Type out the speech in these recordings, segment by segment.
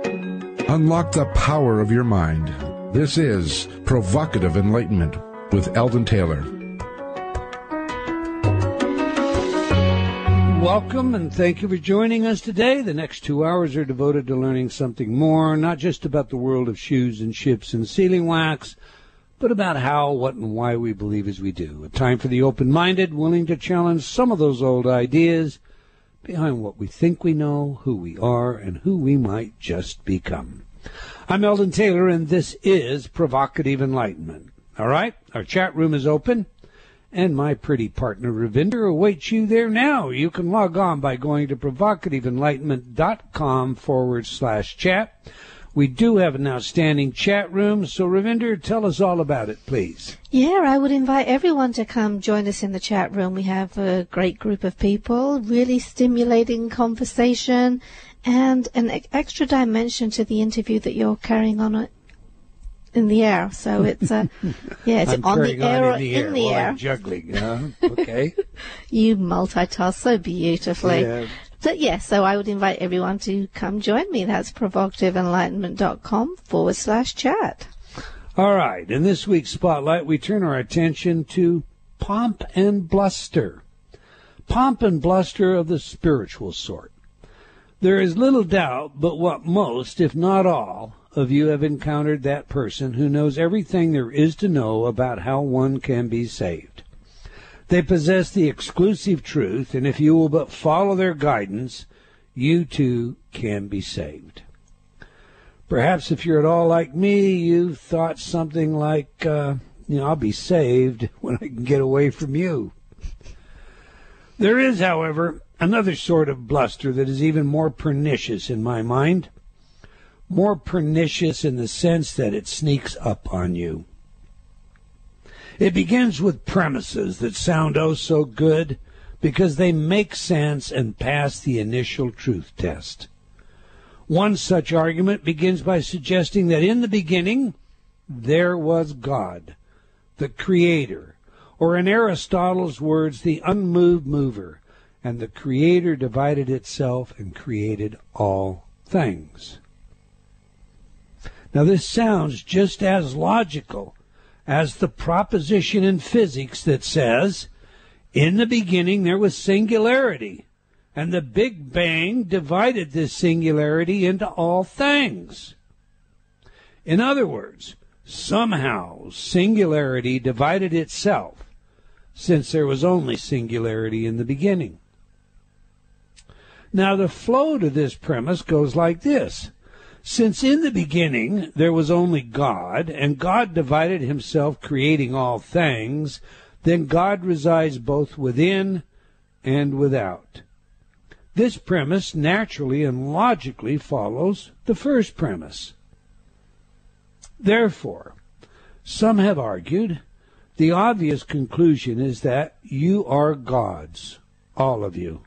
Unlock the power of your mind. This is Provocative Enlightenment with Eldon Taylor. Welcome, and thank you for joining us today. The next 2 hours are devoted to learning something more, not just about the world of shoes and ships and sealing wax, but about how, what, and why we believe as we do. A time for the open-minded, willing to challenge some of those old ideas behind what we think we know, who we are, and who we might just become. I'm Eldon Taylor, and this is Provocative Enlightenment. All right, our chat room is open, and my pretty partner, Ravinder, awaits you there now. You can log on by going to provocativeenlightenment.com/chat. We do have an outstanding chat room, so Ravinder, tell us all about it, please. Yeah, I would invite everyone to come join us in the chat room. We have a great group of people, really stimulating conversation, and an extra dimension to the interview that you're carrying on in the air. So it's it's I'm on the air or in the air. I'm juggling. Okay. You multitask so beautifully. Yeah. So I would invite everyone to come join me. That's provocativeenlightenment.com/chat. All right. In this week's Spotlight, we turn our attention to pomp and bluster. Pomp and bluster of the spiritual sort. There is little doubt but what most, if not all, of you have encountered that person who knows everything there is to know about how one can be saved. They possess the exclusive truth, and if you will but follow their guidance, you too can be saved. Perhaps if you're at all like me, you've thought something like, I'll be saved when I can get away from you. There is, however, another sort of bluster that is even more pernicious in my mind. More pernicious in the sense that it sneaks up on you. It begins with premises that sound oh so good because they make sense and pass the initial truth test. One such argument begins by suggesting that in the beginning there was God, the Creator, or in Aristotle's words, the unmoved mover, and the Creator divided itself and created all things. Now this sounds just as logical as the proposition in physics that says, in the beginning there was singularity, and the Big Bang divided this singularity into all things. In other words, somehow singularity divided itself, since there was only singularity in the beginning. Now the flow to this premise goes like this. Since in the beginning there was only God, and God divided himself creating all things, then God resides both within and without. This premise naturally and logically follows the first premise. Therefore, some have argued, the obvious conclusion is that you are gods, all of you.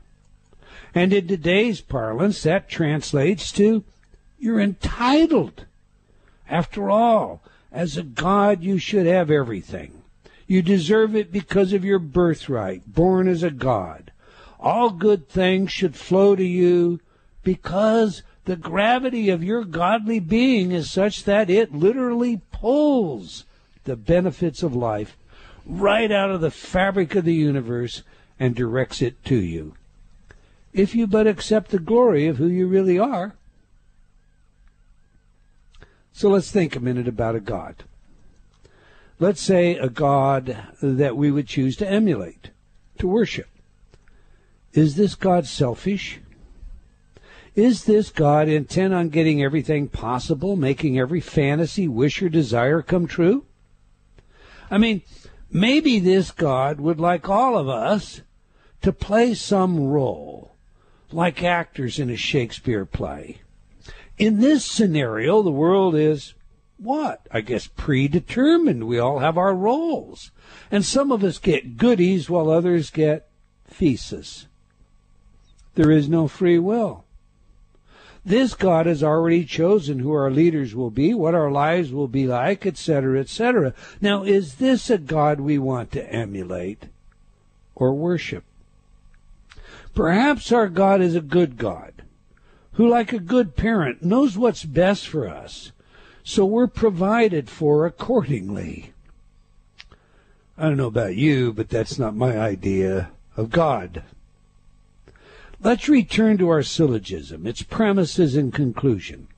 And in today's parlance, that translates to you're entitled. After all, as a god, you should have everything. You deserve it because of your birthright, born as a god. All good things should flow to you because the gravity of your godly being is such that it literally pulls the benefits of life right out of the fabric of the universe and directs it to you. If you but accept the glory of who you really are. So let's think a minute about a God. Let's say a God that we would choose to emulate, to worship. Is this God selfish? Is this God intent on getting everything possible, making every fantasy, wish, or desire come true? I mean, maybe this God would like all of us to play some role, like actors in a Shakespeare play. In this scenario, the world is, what? I guess predetermined. We all have our roles. And some of us get goodies while others get feces. There is no free will. This God has already chosen who our leaders will be, what our lives will be like, etc., etc. Now, is this a God we want to emulate or worship? Perhaps our God is a good God, who, like a good parent, knows what's best for us, so we're provided for accordingly. I don't know about you, but that's not my idea of God. Let's return to our syllogism, its premises and conclusion.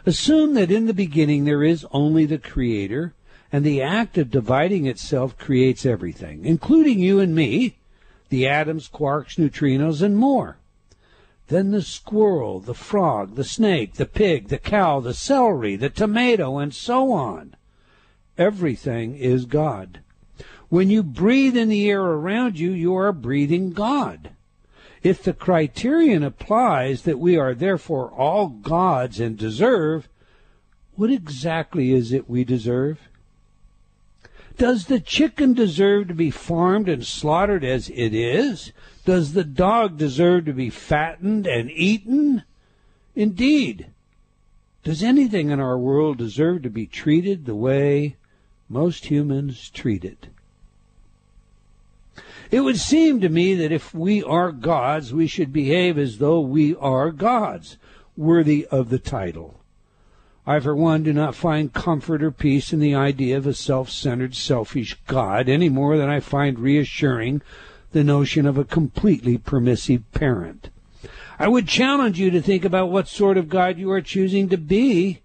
Assume that in the beginning there is only the Creator, and the act of dividing itself creates everything, including you and me, the atoms, quarks, neutrinos, and more. Then the squirrel, the frog, the snake, the pig, the cow, the celery, the tomato, and so on. Everything is God. When you breathe in the air around you, you are breathing God. If the criterion applies that we are therefore all gods and deserve, what exactly is it we deserve? Does the chicken deserve to be farmed and slaughtered as it is? Does the dog deserve to be fattened and eaten? Indeed. Does anything in our world deserve to be treated the way most humans treat it? It would seem to me that if we are gods, we should behave as though we are gods, worthy of the title. I, for one, do not find comfort or peace in the idea of a self-centered, selfish God any more than I find reassuring the notion of a completely permissive parent. I would challenge you to think about what sort of God you are choosing to be,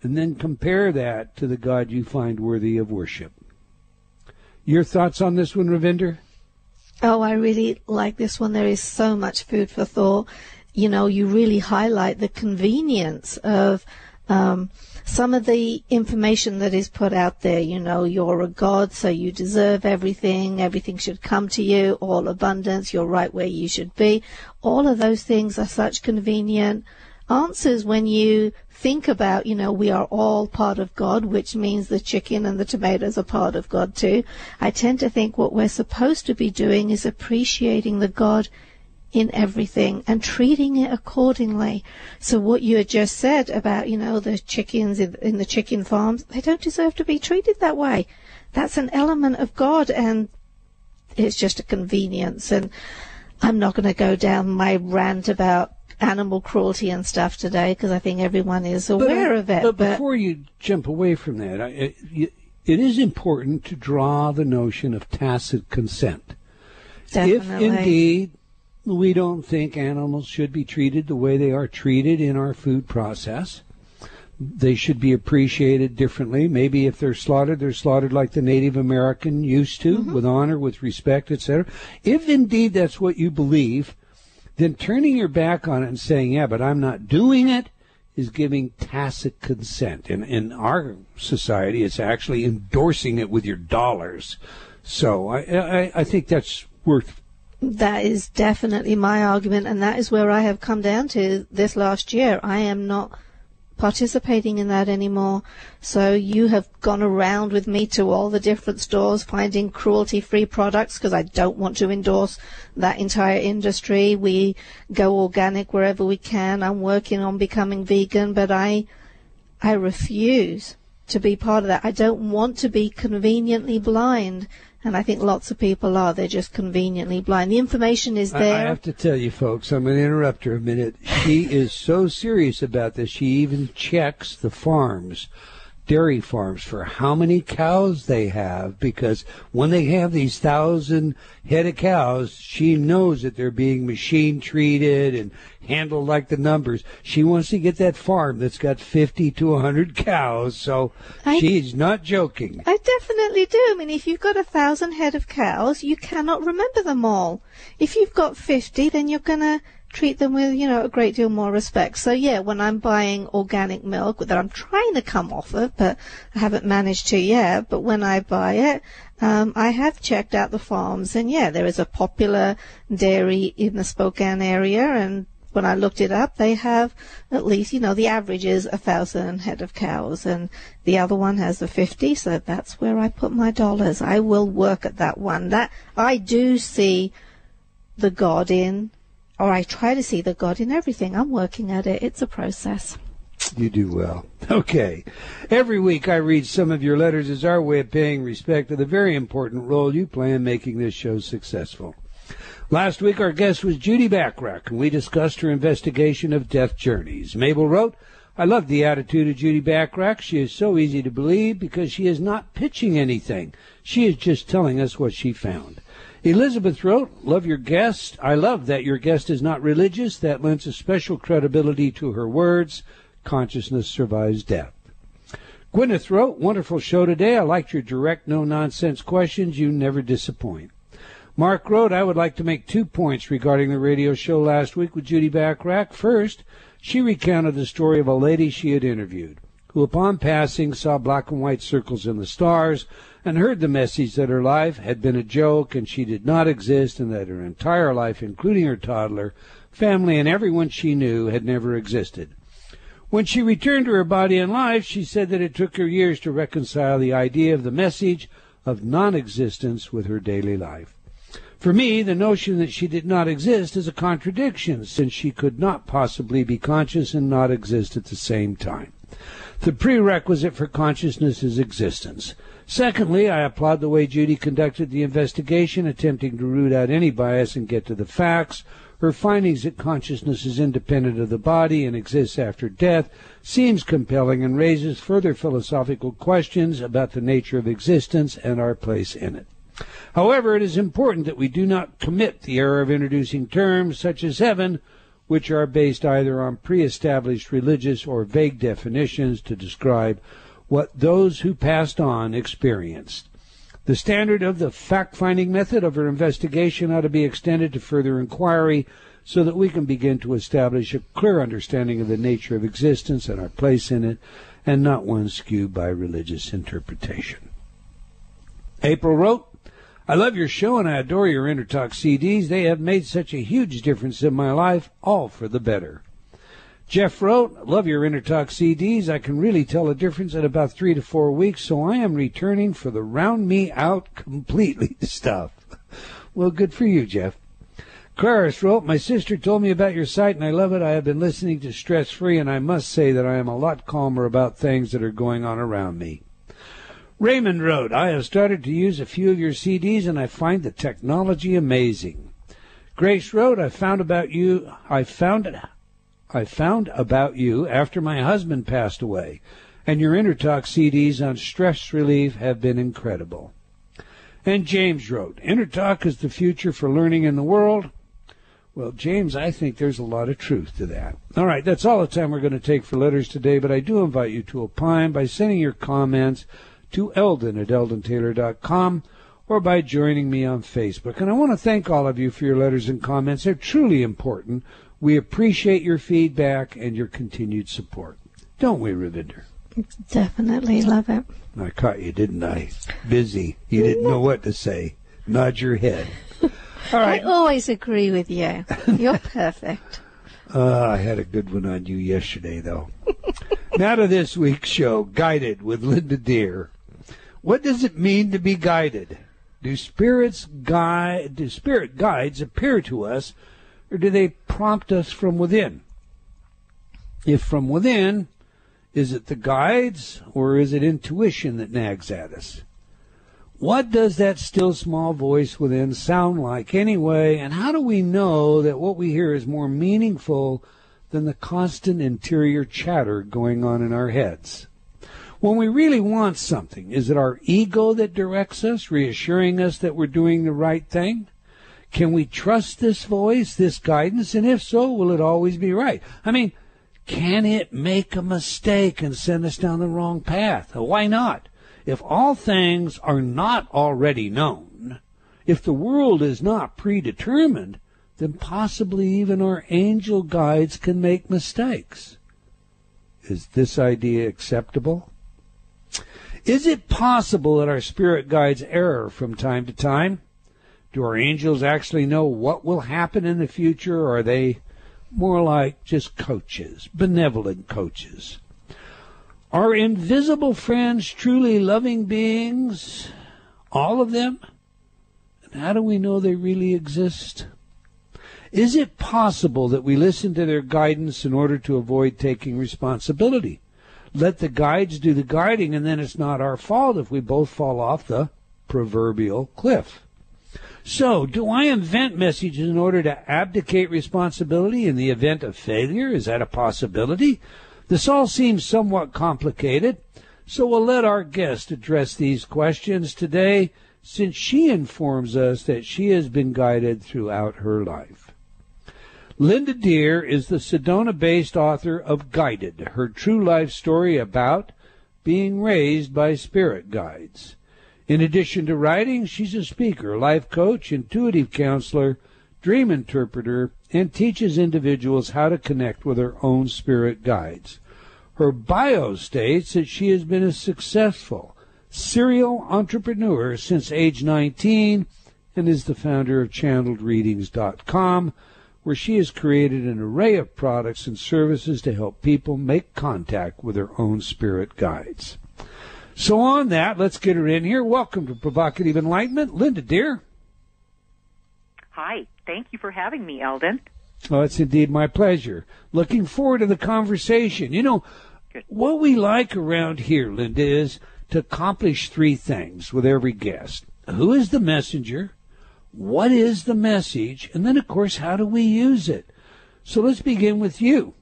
and then compare that to the God you find worthy of worship. Your thoughts on this one, Ravinder? Oh, I really like this one. There is so much food for thought. You know, you really highlight the convenience of some of the information that is put out there. You know, you're a god, so you deserve everything. Everything should come to you, all abundance. You're right where you should be. All of those things are such convenient answers when you think about, you know, we are all part of God, which means the chicken and the tomatoes are part of God too. I tend to think what we're supposed to be doing is appreciating the God in everything and treating it accordingly. So what you had just said about, you know, the chickens in the chicken farms, they don't deserve to be treated that way. That's an element of God, and it's just a convenience. And I'm not going to go down my rant about animal cruelty and stuff today, because I think everyone is aware of it. But before you jump away from that, it is important to draw the notion of tacit consent. Definitely. If indeed we don't think animals should be treated the way they are treated in our food process, they should be appreciated differently. Maybe if they're slaughtered like the Native American used to, with honor, with respect, etc. If indeed that's what you believe, then turning your back on it and saying, yeah, but I'm not doing it, is giving tacit consent. In our society, it's actually endorsing it with your dollars. So I think that's worth. That is definitely my argument, and that is where I have come down to this last year. I am not participating in that anymore. So you have gone around with me to all the different stores finding cruelty-free products, because I don't want to endorse that entire industry. We go organic wherever we can. I'm working on becoming vegan, but I refuse to be part of that. I don't want to be conveniently blind. And I think lots of people are. They're just conveniently blind. The information is there. I have to tell you, folks, I'm going to interrupt her a minute. She is so serious about this, she even checks the farms, dairy farms, for how many cows they have, because when they have these 1,000 head of cows, she knows that they're being machine treated and handled like the numbers. She wants to get that farm that's got 50 to 100 cows, so she's not joking. I definitely do. I mean, if you've got 1,000 head of cows, you cannot remember them all. If you've got 50, then you're going to treat them with, you know, a great deal more respect. So yeah, when I'm buying organic milk that I'm trying to come off of, but I haven't managed to yet, but when I buy it, I have checked out the farms, and yeah, there is a popular dairy in the Spokane area, and when I looked it up, they have at least, you know, the average is 1,000 head of cows, and the other one has the 50, so that's where I put my dollars. I will work at that one. That I do see the God in, or I try to see the God in everything. I'm working at it. It's a process. You do well. Okay. Every week I read some of your letters as our way of paying respect to the very important role you play in making this show successful. Last week, our guest was Judy Backrack, and we discussed her investigation of death journeys. Mabel wrote, I love the attitude of Judy Backrack. She is so easy to believe because she is not pitching anything. She is just telling us what she found. Elizabeth wrote, love your guest. I love that your guest is not religious. That lends a special credibility to her words. Consciousness survives death. Gwyneth wrote, wonderful show today. I liked your direct, no-nonsense questions. You never disappoint. Mark wrote, I would like to make 2 points regarding the radio show last week with Judy Backrack. First, she recounted the story of a lady she had interviewed, who upon passing saw black and white circles in the stars and heard the message that her life had been a joke and she did not exist and that her entire life, including her toddler, family, and everyone she knew had never existed. When she returned to her body and life, she said that it took her years to reconcile the idea of the message of non-existence with her daily life. For me, the notion that she did not exist is a contradiction, since she could not possibly be conscious and not exist at the same time. The prerequisite for consciousness is existence. Secondly, I applaud the way Judy conducted the investigation, attempting to root out any bias and get to the facts. Her findings that consciousness is independent of the body and exists after death seems compelling and raises further philosophical questions about the nature of existence and our place in it. However, it is important that we do not commit the error of introducing terms such as heaven, which are based either on pre-established religious or vague definitions to describe what those who passed on experienced. The standard of the fact-finding method of our investigation ought to be extended to further inquiry so that we can begin to establish a clear understanding of the nature of existence and our place in it, and not one skewed by religious interpretation. April wrote, I love your show and I adore your Intertalk CDs. They have made such a huge difference in my life, all for the better. Jeff wrote, love your Intertalk CDs. I can really tell a difference in about 3 to 4 weeks, so I am returning for the round me out completely stuff. Well, good for you, Jeff. Clarice wrote, my sister told me about your site and I love it. I have been listening to Stress Free and I must say that I am a lot calmer about things that are going on around me. Raymond wrote, I have started to use a few of your CDs and I find the technology amazing. Grace wrote, I found about you after my husband passed away, and your Intertalk CDs on stress relief have been incredible. And James wrote, Intertalk is the future for learning in the world. Well, James, I think there's a lot of truth to that. All right, that's all the time we're going to take for letters today, but I do invite you to opine by sending your comments to Eldon at eldontaylor.com or by joining me on Facebook. And I want to thank all of you for your letters and comments. They're truly important. We appreciate your feedback and your continued support. Don't we, Ravinder? Definitely love it. I caught you, didn't I? Busy. You didn't know what to say. Nod your head. All right. I always agree with you. You're perfect. I had a good one on you yesterday, though. Now to this week's show, Guided with Linda Deere. What does it mean to be guided? Do spirit guides appear to us, or do they prompt us from within? If from within, is it the guides, or is it intuition that nags at us? What does that still small voice within sound like anyway, and how do we know that what we hear is more meaningful than the constant interior chatter going on in our heads? When we really want something, is it our ego that directs us, reassuring us that we're doing the right thing? Can we trust this voice, this guidance, and if so, will it always be right? I mean, can it make a mistake and send us down the wrong path? Why not? If all things are not already known, if the world is not predetermined, then possibly even our angel guides can make mistakes. Is this idea acceptable? Is it possible that our spirit guides err from time to time? Do our angels actually know what will happen in the future, or are they more like just coaches, benevolent coaches? Are invisible friends truly loving beings? All of them? And how do we know they really exist? Is it possible that we listen to their guidance in order to avoid taking responsibility? Let the guides do the guiding, and then it's not our fault if we both fall off the proverbial cliff. So, do I invent messages in order to abdicate responsibility in the event of failure? Is that a possibility? This all seems somewhat complicated, so we'll let our guest address these questions today, since she informs us that she has been guided throughout her life. Linda Deir is the Sedona-based author of Guided, her true life story about being raised by spirit guides. In addition to writing, she's a speaker, life coach, intuitive counselor, dream interpreter, and teaches individuals how to connect with their own spirit guides. Her bio states that she has been a successful serial entrepreneur since age 19 and is the founder of channeledreadings.com, where she has created an array of products and services to help people make contact with their own spirit guides. So on that, let's get her in here. Welcome to Provocative Enlightenment, Linda Deir. Hi. Thank you for having me, Eldon. Oh, it's indeed my pleasure. Looking forward to the conversation. You know, Good. What we like around here, Linda, is to accomplish three things with every guest. Who is the messenger? What is the message? And then, of course, how do we use it? So let's begin with you.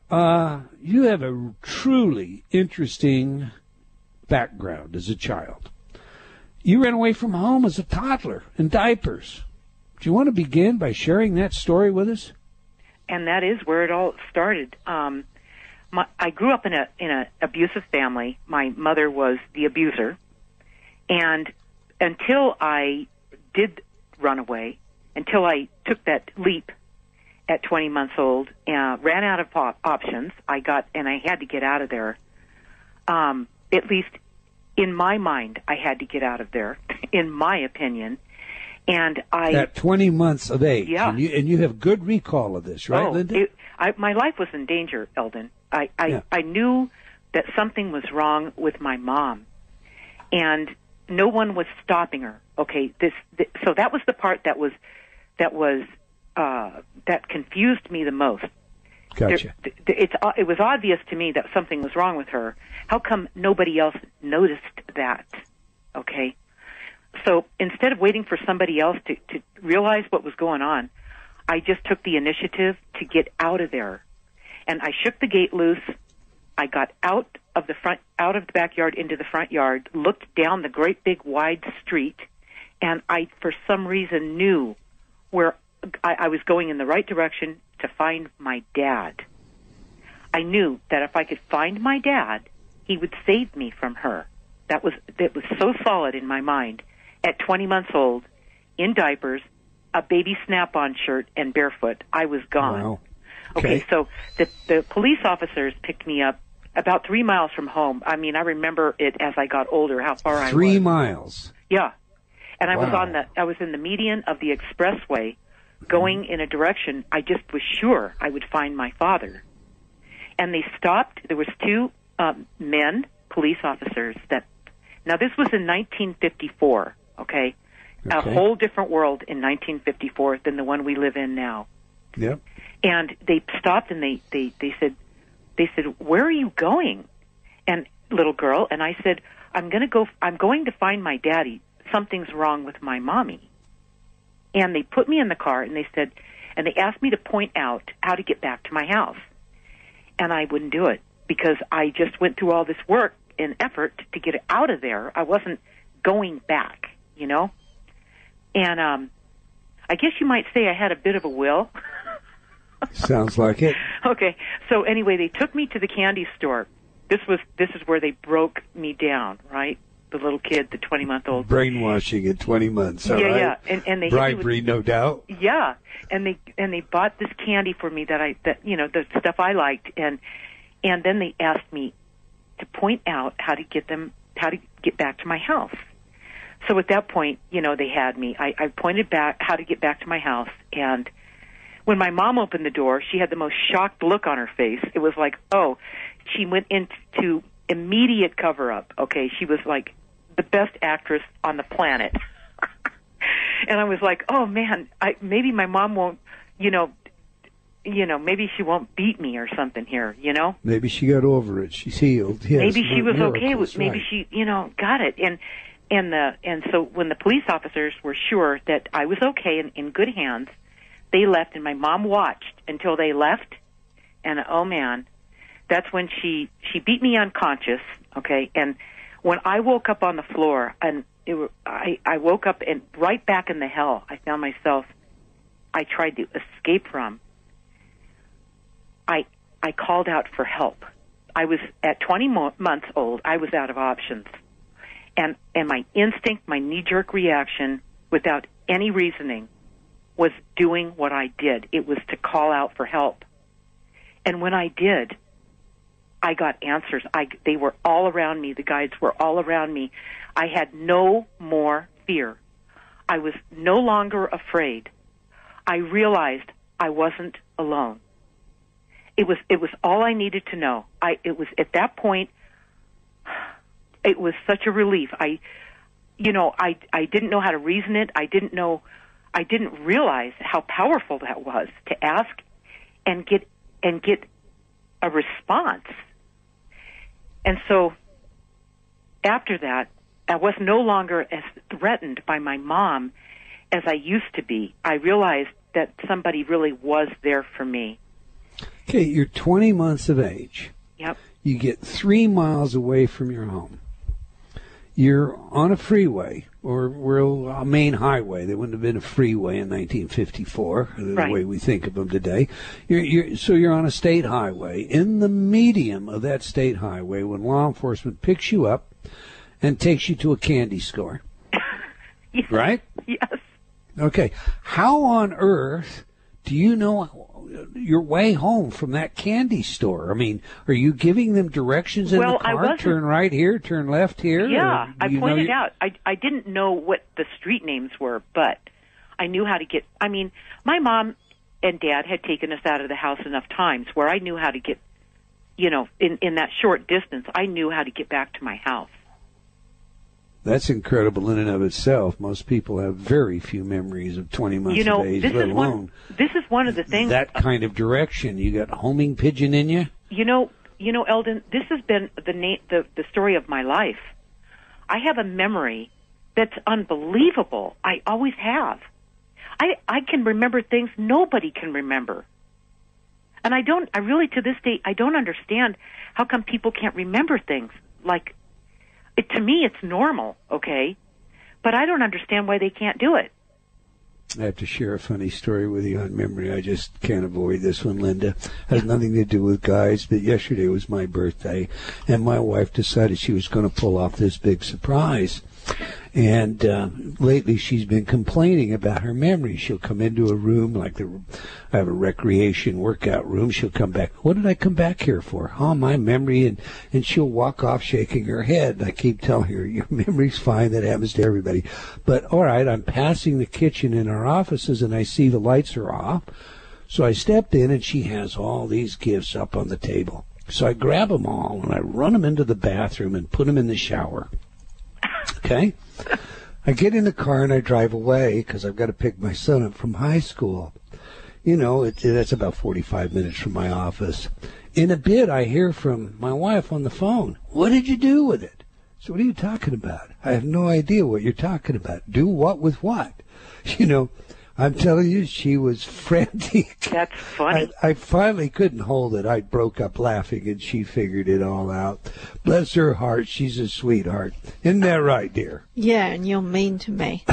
You have a truly interesting background as a child. You ran away from home as a toddler in diapers. Do you want to begin by sharing that story with us? And that is where it all started. I grew up in a abusive family. My mother was the abuser, and until I did run away, until I took that leap at 20 months old, ran out of options. I had to get out of there. At least in my mind, I had to get out of there, in my opinion. And at 20 months of age, yeah, and you have good recall of this, right, Linda? My life was in danger, Eldon. I knew that something was wrong with my mom, and no one was stopping her. Okay, so that was the part that confused me the most. Gotcha. It was obvious to me that something was wrong with her. How come nobody else noticed that? Okay. So instead of waiting for somebody else to realize what was going on, I just took the initiative to get out of there. And I shook the gate loose. I got out of the backyard into the front yard, looked down the great big wide street, and I, for some reason, knew where I was going in the right direction to find my dad. I knew that if I could find my dad, he would save me from her. That was so solid in my mind. At 20 months old, in diapers, a baby Snap-on shirt, and barefoot, I was gone. Wow. Okay, so the police officers picked me up about 3 miles from home. I mean, I remember it as I got older, how far I was. 3 miles. Yeah. And Wow. I was in the median of the expressway going in a direction I just was sure I would find my father. And they stopped. There was two men, police officers, now this was in 1954, okay? A whole different world in 1954 than the one we live in now. Yep. And they stopped and they said, "Where are you going?" And little girl, and I said, I'm going to find my daddy. Something's wrong with my mommy. And they put me in the car and they asked me to point out how to get back to my house. And I wouldn't do it because I just went through all this work and effort to get out of there. I wasn't going back, you know? And I guess you might say I had a bit of a will. Sounds like it. Okay. So anyway, they took me to the candy store. This is where they broke me down, right? The little kid, the 20-month-old. Brainwashing at 20 months. All yeah, right? Yeah. And they bribery, no doubt. Yeah. And they bought this candy for me that the stuff I liked, and then they asked me to point out how to get back to my house. So at that point, they had me. I pointed back how to get back to my house, and when my mom opened the door, she had the most shocked look on her face. It was like, oh, she went into immediate cover-up. Okay, she was like the best actress on the planet. And I was like, oh man, maybe my mom won't, maybe she won't beat me or something here, Maybe she got over it. She's healed. Yes, maybe she was miracles, okay with. Maybe right. she, got it. And so when the police officers were sure that I was okay and in good hands, they left, and my mom watched until they left. And oh man, that's when she beat me unconscious. Okay, and when I woke up on the floor, and I woke up and right back in the hell I found myself. I tried to escape from. I called out for help. I was at 20 months old. I was out of options. And my instinct, my knee-jerk reaction, without any reasoning, was doing what I did. It was to call out for help. And when I did, I got answers. They were all around me. The guides were all around me. I had no more fear. I was no longer afraid. I realized I wasn't alone. It was all I needed to know. It was at that point. It was such a relief. I didn't know how to reason it. I didn't realize how powerful that was to ask and get a response. And so after that, I was no longer as threatened by my mom as I used to be. I realized that somebody really was there for me. Okay, you're 20 months of age. Yep. You get 3 miles away from your home. You're on a freeway or a main highway. There wouldn't have been a freeway in 1954, the way we think of them today. So you're on a state highway. In the medium of that state highway, when law enforcement picks you up and takes you to a candy store. Yes. Right? Yes. Okay. How on earth do you know your way home from that candy store? I mean, are you giving them directions in the car? Turn right here, turn left here? Yeah, I pointed out. I didn't know what the street names were, but I knew how to get. I mean, my mom and dad had taken us out of the house enough times where I knew how to get, in that short distance, I knew how to get back to my house. That's incredible in and of itself. Most people have very few memories of 20 months of age, let alone this is one of the things. That kind of direction. You got homing pigeon in you? You know, Eldon, this has been the story of my life. I have a memory that's unbelievable. I always have. I can remember things nobody can remember. And I really to this day, I don't understand how come people can't remember things. Like, to me, it's normal, okay? But I don't understand why they can't do it. I have to share a funny story with you on memory. I just can't avoid this one, Linda. It has nothing to do with guys, but yesterday was my birthday, and my wife decided she was going to pull off this big surprise. And lately she's been complaining about her memory. She'll come into a room, like I have a recreation workout room. She'll come back. What did I come back here for? Oh, my memory. And she'll walk off shaking her head. I keep telling her, your memory's fine. That happens to everybody. But all right, I'm passing the kitchen in our offices and I see the lights are off. So I stepped in and she has all these gifts up on the table. So I grab them all and I run them into the bathroom and put them in the shower. Okay? I get in the car and I drive away because I've got to pick my son up from high school. That's about 45 minutes from my office. In a bit, I hear from my wife on the phone. What did you do with it? So what are you talking about? I have no idea what you're talking about. Do what with what? I'm telling you, she was frantic. That's funny. I finally couldn't hold it. I broke up laughing, and she figured it all out. Bless her heart. She's a sweetheart. Isn't that right, dear? Yeah, and you're mean to me.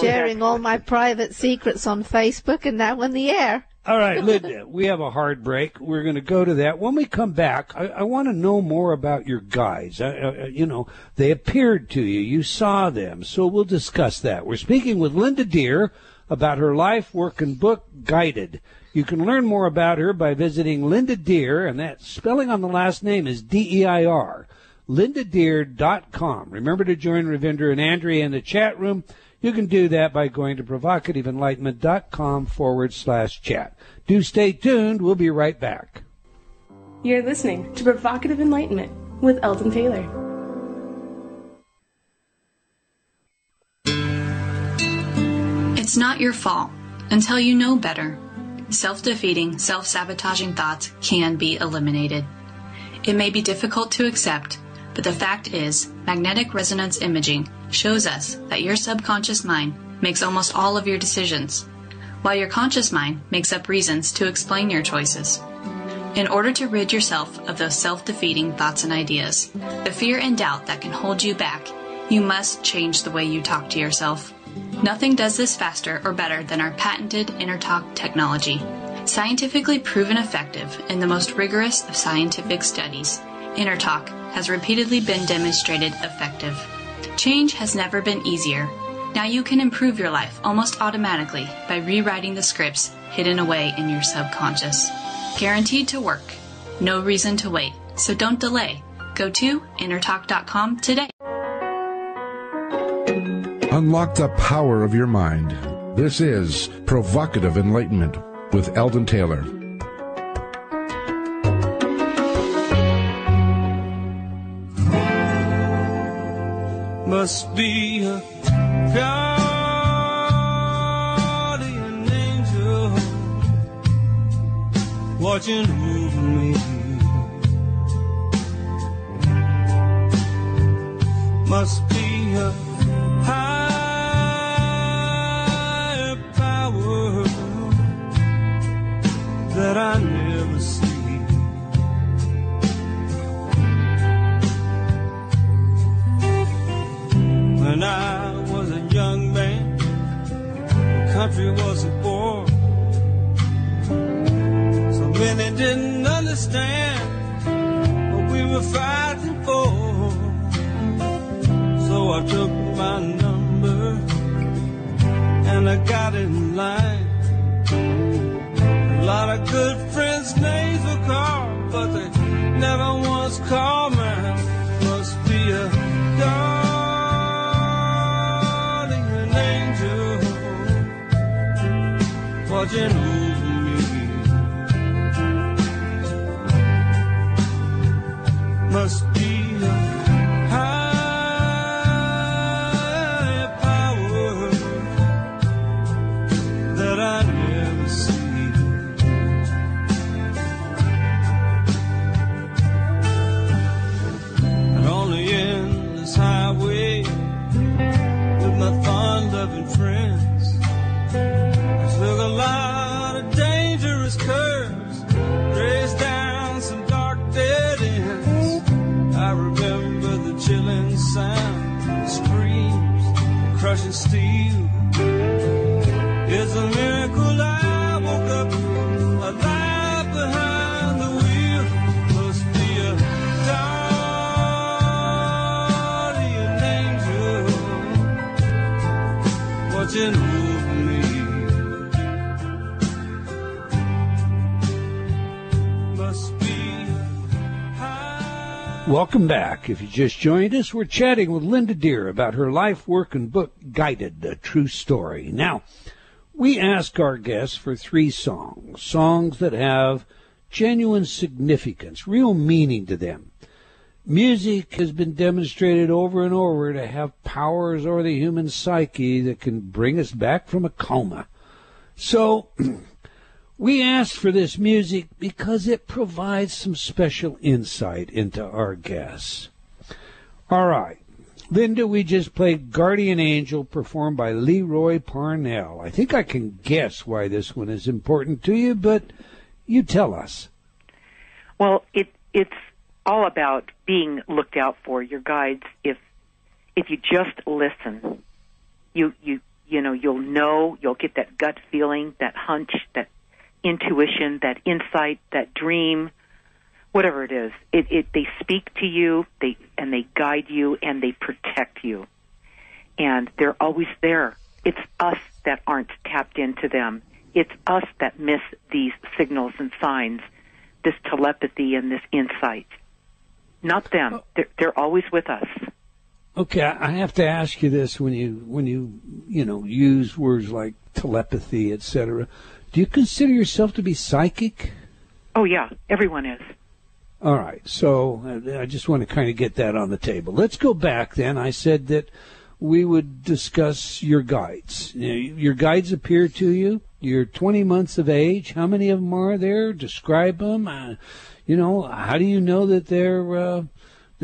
Sharing all my private secrets on Facebook and now on the air. All right, Linda, we have a hard break. We're going to go to that. When we come back, I want to know more about your guides. They appeared to you. You saw them. So we'll discuss that. We're speaking with Linda Deir about her life, work, and book, Guided. You can learn more about her by visiting Linda Deir, and that spelling on the last name is D-E-I-R, lindadeir.com. Remember to join Ravindra and Andrea in the chat room. You can do that by going to provocativeenlightenment.com/chat. Do stay tuned. We'll be right back. You're listening to Provocative Enlightenment with Eldon Taylor. It's not your fault until you know better. Self-defeating, self-sabotaging thoughts can be eliminated. It may be difficult to accept, But the fact is, magnetic resonance imaging shows us that your subconscious mind makes almost all of your decisions, while your conscious mind makes up reasons to explain your choices. In order to rid yourself of those self-defeating thoughts and ideas, the fear and doubt that can hold you back, you must change the way you talk to yourself. Nothing does this faster or better than our patented inner talk technology. Scientifically proven effective in the most rigorous of scientific studies, inner talk has repeatedly been demonstrated effective. Change has never been easier. Now you can improve your life almost automatically by rewriting the scripts hidden away in your subconscious. Guaranteed to work. No reason to wait. So don't delay. Go to innertalk.com today. Unlock the power of your mind. This is Provocative Enlightenment with Eldon Taylor. Must be a guardian angel watching over me. Must be a higher power that I never see. When I was a young man, the country was a war. So many didn't understand what we were fighting for. So I took my number and I got in line. A lot of good friends' names were called, but they never once called mine. Must be a guardian angel watching over me. Must be a higher power that I never see. And only in this highway with my fun-loving friends, I took a lot of dangerous curves, raced down some dark dead ends. I remember the chilling sound, the screams, the crushing steel. It's a miracle I woke up alive behind the wheel. Must be a guardian angel watching over me. Must be high. Welcome back. If you just joined us, we're chatting with Linda Deir about her life, work, and book, Guided, A True Story. Now, we ask our guests for 3 songs that have genuine significance, real meaning to them. Music has been demonstrated over and over to have powers over the human psyche that can bring us back from a coma. So, we asked for this music because it provides some special insight into our guests. All right. Linda, we just played Guardian Angel, performed by Leroy Parnell. I think I can guess why this one is important to you, but you tell us. Well, it's all about being looked out for. Your guides, if you just listen, you'll get that gut feeling, that hunch, that intuition, that insight, that dream, whatever it is. They speak to you, they guide you, and they protect you. And they're always there. It's us that aren't tapped into them. It's us that miss these signals and signs, this telepathy and this insight. Not them. They're always with us. Okay, I have to ask you this: when you use words like telepathy, etc., do you consider yourself to be psychic? Oh yeah, everyone is. All right, so I just want to kind of get that on the table. Let's go back then. I said that we would discuss your guides. Your guides appear to you. You're 20 months of age. How many of them are there? Describe them. How do you know that they're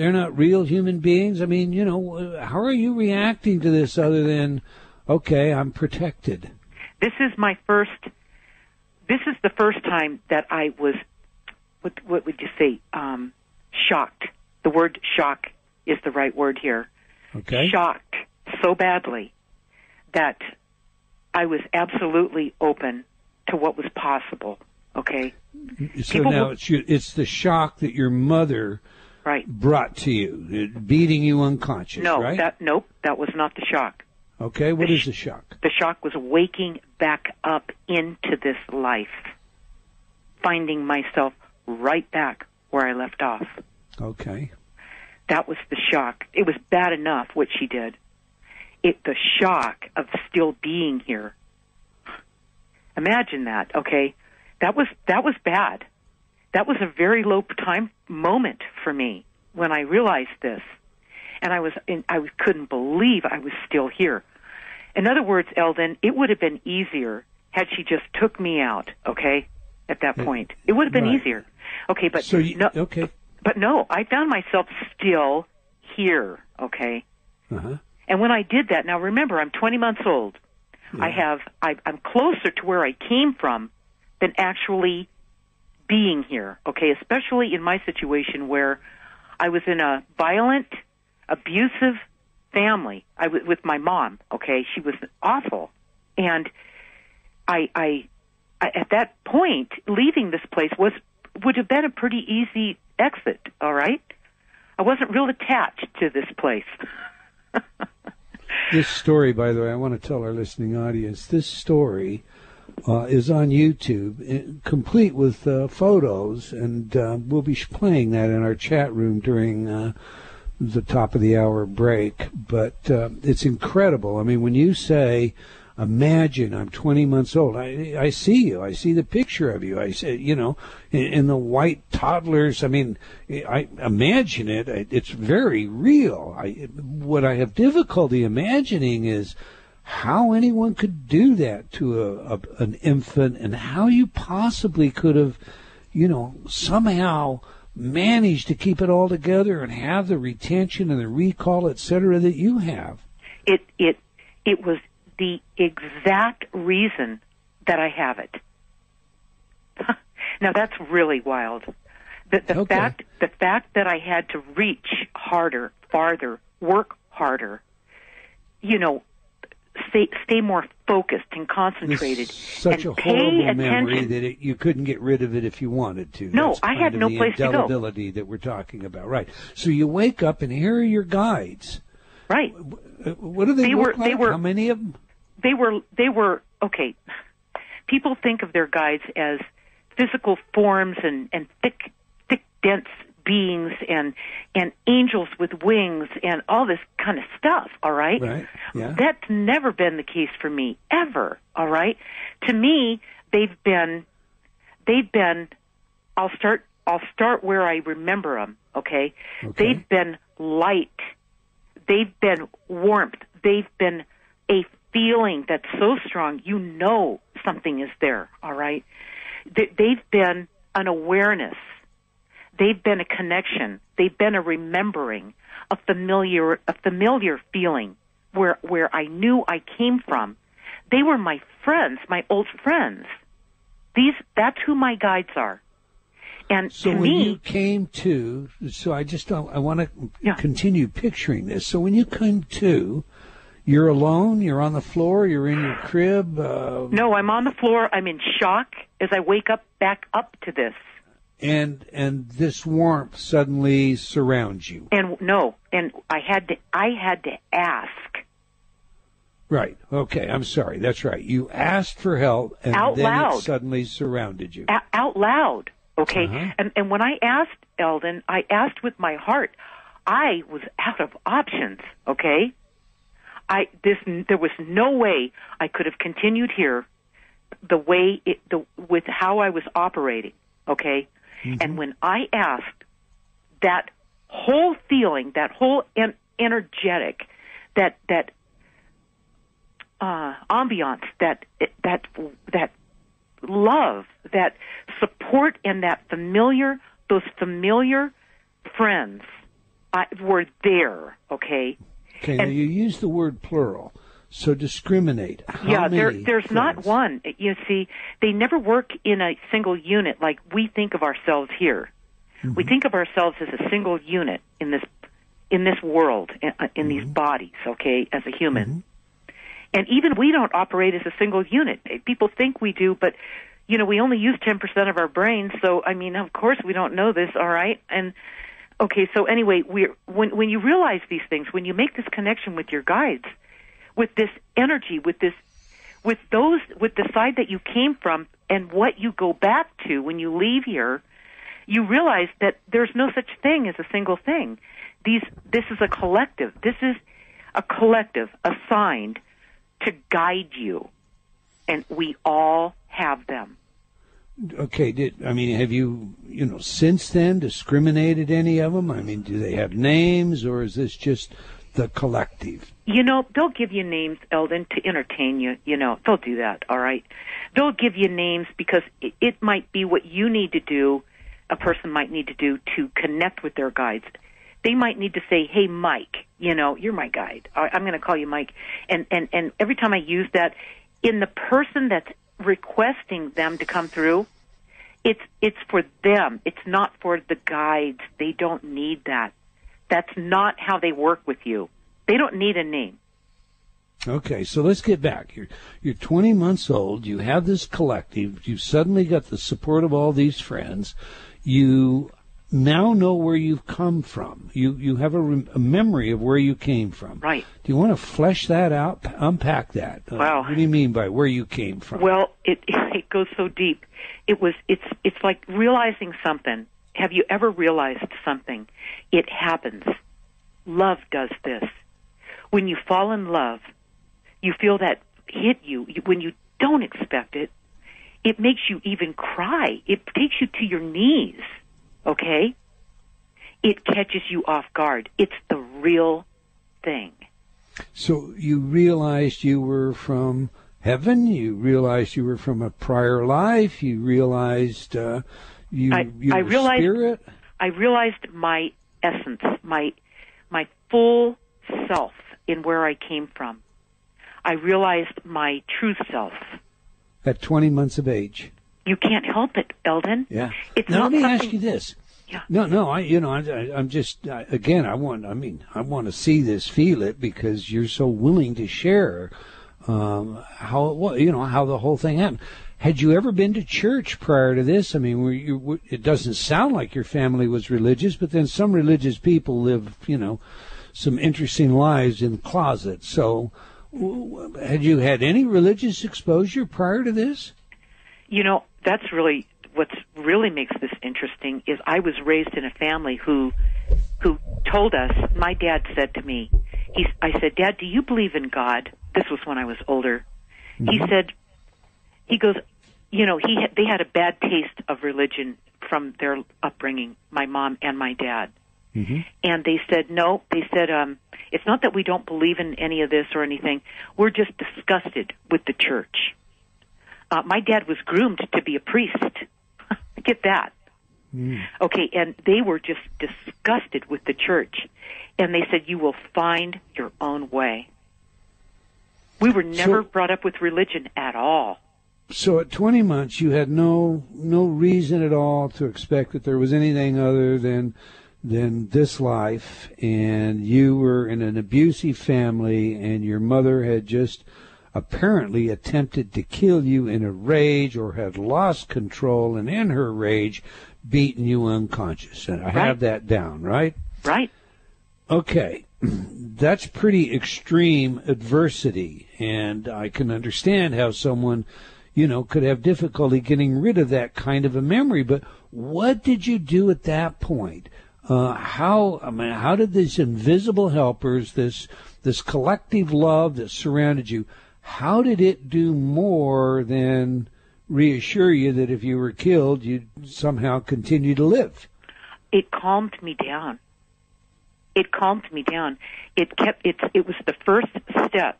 They're not real human beings? I mean, how are you reacting to this other than, okay, I'm protected? This is the first time that I was, what would you say, shocked. The word shock is the right word here. Okay. Shocked so badly that I was absolutely open to what was possible, okay? So now it's the shock that your mother brought to you, beating you unconscious, right? That was not the shock. Okay, what is the shock? The shock was waking back up into this life, finding myself right back where I left off. Okay. That was the shock. It was bad enough what she did. The shock of still being here. Imagine that, okay? That was bad. That was a very low time moment for me when I realized this. And I couldn't believe I was still here. In other words, Eldon, it would have been easier had she just took me out, okay, at that point. It would have been easier. Okay, but But no, I found myself still here, okay? Uh-huh. And when I did that, now remember, I'm 20 months old. Yeah. I'm closer to where I came from than actually being here, okay? Especially in my situation where I was in a violent, abusive family. I was with my mom, okay? She was awful. And I at that point, leaving this place would have been a pretty easy exit, all right? I wasn't real attached to this place. This story, by the way, I want to tell our listening audience, this story is on YouTube, complete with photos, and we'll be playing that in our chat room during the top of the hour break. But it's incredible. I mean, when you say, imagine I'm 20 months old, I see you. I see the picture of you. I say, in the white toddlers. I mean, I imagine it. It's very real. What I have difficulty imagining is how anyone could do that to an infant, and how you possibly could have, somehow managed to keep it all together and have the retention and the recall, etc., that you have. It was the exact reason that I have it. Now that's really wild. The fact that I had to reach harder, farther, work harder, stay more focused and concentrated, such and a horrible pay memory attention. that you couldn't get rid of it if you wanted to. No, That's I had no place to go. The indelibility that we're talking about, right? So you wake up and here are your guides. Right. What do they look like? How many of them? They were okay. People think of their guides as physical forms and thick, dense beings and angels with wings and all this kind of stuff, all right? Right, yeah. That's never been the case for me, ever, all right? To me, they've been I'll start where I remember them, okay? They've been light. They've been warmth. They've been a feeling that's so strong, something is there, all right? They've been an awareness. They've been a connection. They've been a remembering, a familiar feeling where I knew I came from. They were my friends, my old friends. That's who my guides are. And so to when me, you came to, I want to continue picturing this. So when you came to, you're alone, you're on the floor, you're in your crib. No, I'm on the floor. I'm in shock as I wake up back up to this. And this warmth suddenly surrounds you. And I had to ask. Right. Okay. I'm sorry. That's right. You asked for help, and out then loud. It suddenly surrounded you. Out loud. Okay. Uh-huh. And when I asked, Eldon, I asked with my heart. I was out of options. Okay. There was no way I could have continued here with how I was operating. Okay. Mm-hmm. And when I asked, that whole feeling, that whole energetic, that ambiance, that love, that support, and those familiar friends were there, okay? Okay, now you use the word plural. So discriminate. How many there's friends? not one. You see, they never work in a single unit like we think of ourselves here. Mm-hmm. We think of ourselves as a single unit in this world, in these bodies, okay, as a human. Mm-hmm. And even we don't operate as a single unit. People think we do, but, we only use 10% of our brains, so, of course we don't know this, all right? And, okay, so anyway, when you realize these things, when you make this connection with your guides, with this energy, with the side that you came from and what you go back to when you leave here, you realize that there's no such thing as a single thing. This is a collective. This is a collective assigned to guide you, and we all have them. Okay, have you, since then discriminated any of them? Do they have names, or is this just the collective? They'll give you names, Eldon, to entertain you. They'll do that, all right? They'll give you names because it might be what you need to do, a person might need to do to connect with their guides. They might need to say, hey, Mike, you're my guide. I'm going to call you Mike. And every time I use that, in the person that's requesting them to come through, it's for them. It's not for the guides. They don't need that. That's not how they work with you. They don't need a name. Okay, so let's get back. You're 20 months old. You have this collective. You've suddenly got the support of all these friends. You now know where you've come from. You have a memory of where you came from. Right. Do you want to flesh that out? Unpack that. Wow. What do you mean by where you came from? Well, it goes so deep. It's like realizing something. Have you ever realized something? It happens. Love does this. When you fall in love, you feel that hit you when you don't expect it. It makes you even cry. It takes you to your knees, okay? It catches you off guard. It's the real thing. So you realized you were from heaven? You realized you were from a prior life? You realized you were spirit? I realized my essence, my full self in where I came from. I realized my true self. At 20 months of age. You can't help it, Eldon. Yeah. Now let me ask you this. Yeah. No. I'm just again. I want to see this, feel it, because you're so willing to share how the whole thing happened. Had you ever been to church prior to this? It doesn't sound like your family was religious, but then some religious people live, some interesting lives in the closet. So, had you had any religious exposure prior to this? That's really what's really makes this interesting is I was raised in a family who told us, my dad said to me, I said, Dad, do you believe in God? This was when I was older. Mm-hmm. He goes, they had a bad taste of religion from their upbringing, my mom and my dad. Mm-hmm. And they said, no, it's not that we don't believe in any of this or anything. We're just disgusted with the church. My dad was groomed to be a priest. Get that. Mm. Okay, and they were just disgusted with the church. And they said, you will find your own way. We were never brought up with religion at all. So at 20 months, you had no reason at all to expect that there was anything other than this life, and you were in an abusive family, and your mother had just apparently attempted to kill you in a rage or had lost control and in her rage beaten you unconscious. And I have that down, right? Right. Okay. That's pretty extreme adversity, and I can understand how someone, could have difficulty getting rid of that kind of a memory. But what did you do at that point? How did these invisible helpers, this collective love that surrounded you, how did it do more than reassure you that if you were killed, you'd somehow continue to live? It calmed me down. It was the first step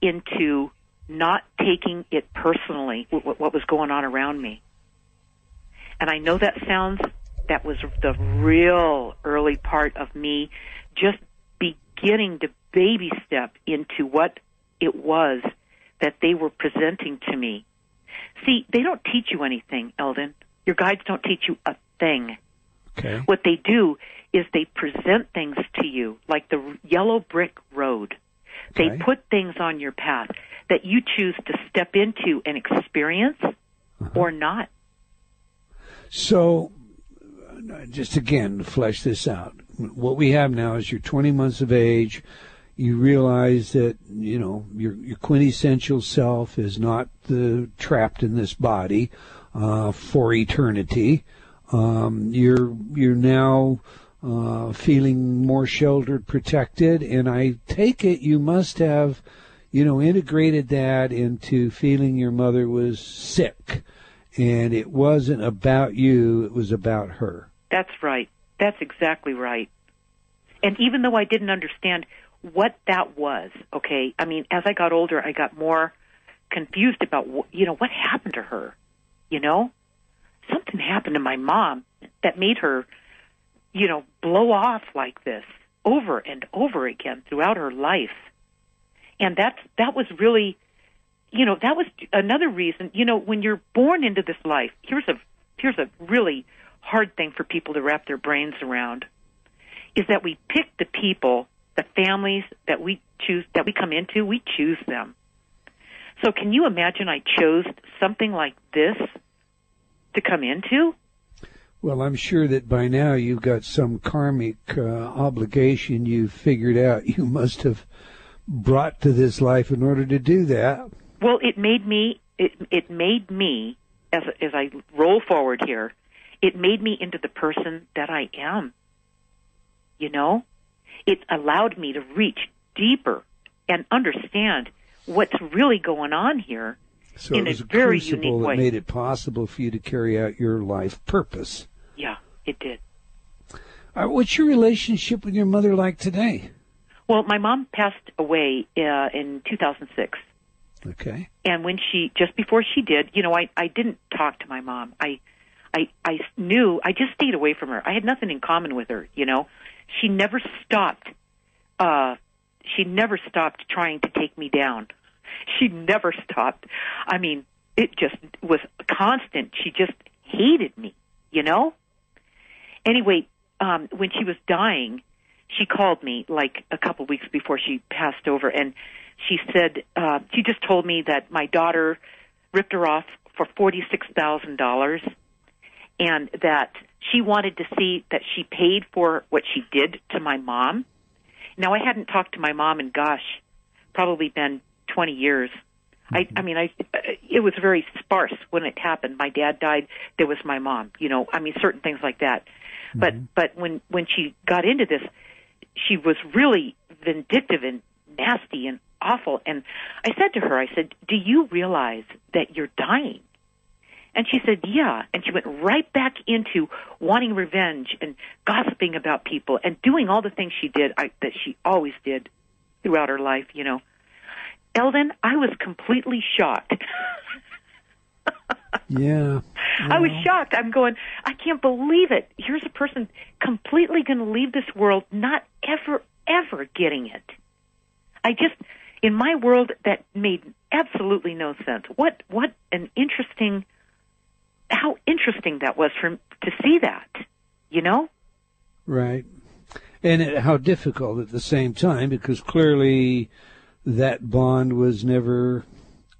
into not taking it personally, what was going on around me. And I know that sounds That was the real early part of me just beginning to baby step into what it was that they were presenting to me. See, they don't teach you anything, Eldon. Your guides don't teach you a thing. Okay. What they do is they present things to you like the yellow brick road. Okay. They put things on your path that you choose to step into and experience or not. So, just again, to flesh this out, what we have now is you're 20 months of age. You realize that, your quintessential self is not trapped in this body for eternity. You're now feeling more sheltered, protected, and I take it you must have, integrated that into feeling your mother was sick, and it wasn't about you, it was about her. That's right. That's exactly right. And even though I didn't understand what that was, okay, I mean, as I got older, I got more confused about, what happened to her, Something happened to my mom that made her, blow off like this over and over again throughout her life. And that was really, that was another reason, when you're born into this life, here's a really hard thing for people to wrap their brains around, is that we pick the people, the families that we choose, that we come into, we choose them. So can you imagine I chose something like this to come into? Well, I'm sure that by now you've got some karmic obligation you've figured out you must have brought to this life in order to do that. Well, it made me, as I roll forward here, it made me into the person that I am. It allowed me to reach deeper and understand what's really going on here in a very unique way. So it was a crucible that made it possible for you to carry out your life purpose. Yeah, it did. What's your relationship with your mother like today? Well, my mom passed away in 2006. Okay. And just before she did, I didn't talk to my mom. I knew, I just stayed away from her. I had nothing in common with her, She never stopped. She never stopped trying to take me down. She never stopped. I mean, it just was constant. She just hated me, Anyway, when she was dying, she called me like a couple weeks before she passed over, and she said, she just told me that my daughter ripped her off for $46,000 and that she wanted to see that she paid for what she did to my mom. Now, I hadn't talked to my mom in, probably been 20 years. It was very sparse when it happened. My dad died. There was my mom, certain things like that. Mm-hmm. But when she got into this, she was really vindictive and nasty and awful. And I said to her, do you realize that you're dying? And she said, yeah. And she went right back into wanting revenge and gossiping about people and doing all the things she did, that she always did throughout her life, Eldon, I was completely shocked. Yeah. I was shocked. I'm going, I can't believe it. Here's a person completely going to leave this world not ever getting it. In my world, that made absolutely no sense. How interesting that was to see that, Right. And how difficult at the same time, because clearly that bond was never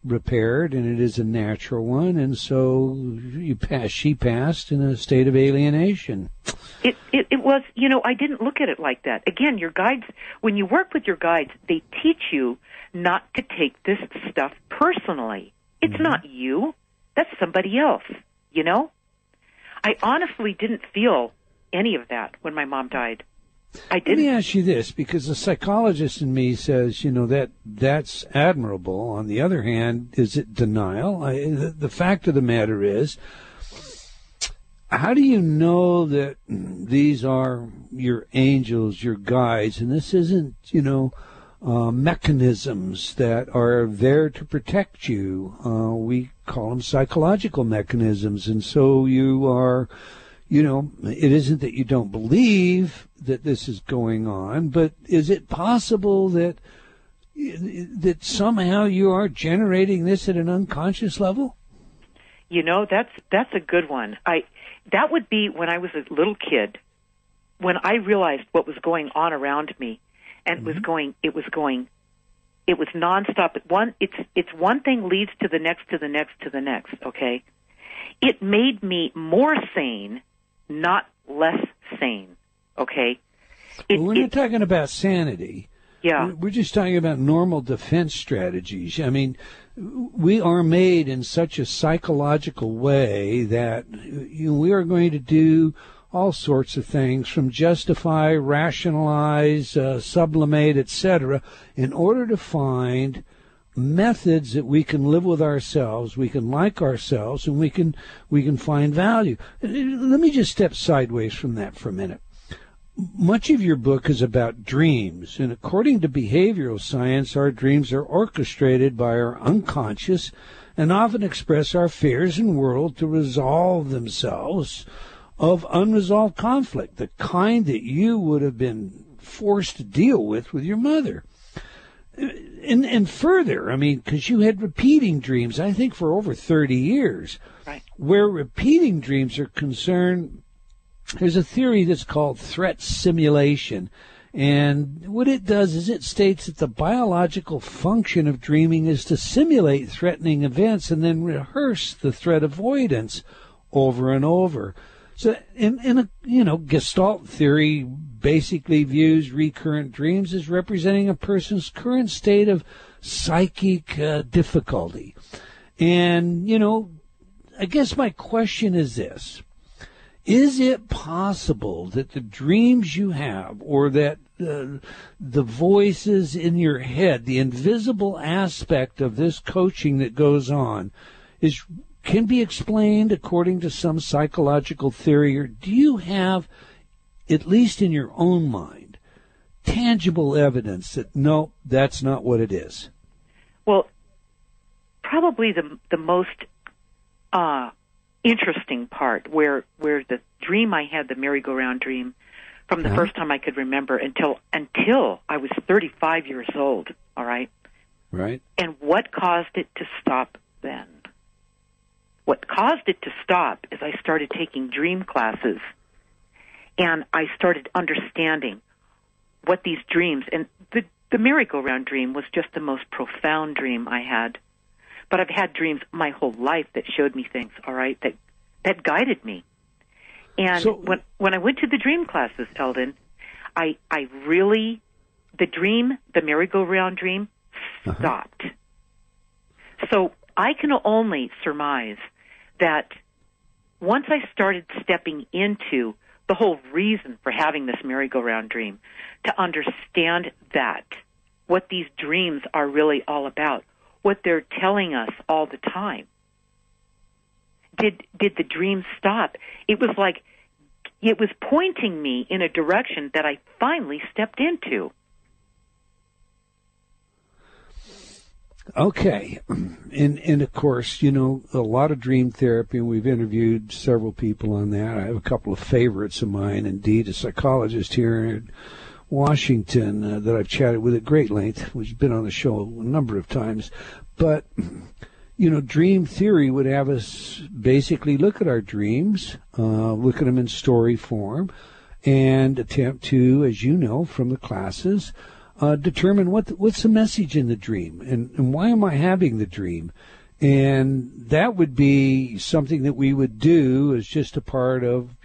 repaired, and it is a natural one, and so she passed in a state of alienation. It was, I didn't look at it like that. Again, your guides, when you work with your guides, they teach you not to take this stuff personally. It's not you. That's somebody else, I honestly didn't feel any of that when my mom died. I didn't. Let me ask you this, because the psychologist in me says, that's admirable. On the other hand, is it denial? The fact of the matter is, how do you know that these are your angels, your guides, and this isn't, mechanisms that are there to protect you? We call them psychological mechanisms, and so you are it isn't that you don't believe that this is going on, but is it possible that somehow you are generating this at an unconscious level? That's a good one. That would be when I was a little kid, when I realized what was going on around me, and it was nonstop. It's one thing leads to the next, to the next, to the next. Okay, it made me more sane, not less sane. Okay, we're not talking about sanity. Yeah, we're just talking about normal defense strategies. I mean, we are made in such a psychological way that we are going to do all sorts of things, from justify, rationalize, sublimate, etc., in order to find methods that we can live with ourselves, we can like ourselves, and we can find value. Let me just step sideways from that for a minute. Much of your book is about dreams, and according to behavioral science, our dreams are orchestrated by our unconscious and often express our fears and world to resolve themselves of unresolved conflict, the kind that you would have been forced to deal with your mother. And further, I mean, because you had repeating dreams, I think, for over 30 years. Right. Where repeating dreams are concerned, there's a theory that's called threat simulation. And what it does is it states that the biological function of dreaming is to simulate threatening events and then rehearse the threat avoidance over and over. So in a Gestalt theory basically views recurrent dreams as representing a person's current state of psychic difficulty. And, I guess my question is this. Is it possible that the dreams you have, or that the voices in your head, the invisible aspect of this coaching that goes on, can be explained according to some psychological theory? Or do you have, at least in your own mind, tangible evidence that, no, that's not what it is? Well, probably the most interesting part, where the dream I had, the merry-go-round dream, from the first time I could remember until I was 35 years old, all right? Right. And what caused it to stop then? What caused it to stop is I started taking dream classes, and I started understanding what these dreams, and the merry-go-round dream was just the most profound dream I had. But I've had dreams my whole life that showed me things, all right, that guided me. And when I went to the dream classes, Eldon, I really, the merry-go-round dream, stopped. So I can only surmise that once I started stepping into the whole reason for having this merry-go-round dream, to understand that, what these dreams are really all about, what they're telling us all the time. Did the dream stop? It was like it was pointing me in a direction that I finally stepped into. Okay. And of course, a lot of dream therapy, and we've interviewed several people on that. I have a couple of favorites of mine, indeed, a psychologist here in Washington that I've chatted with at great length, who's been on the show a number of times. But, dream theory would have us basically look at our dreams, look at them in story form, and attempt to, as you know from the classes, determine what's the message in the dream, and why am I having the dream. And that would be something that we would do as just a part of,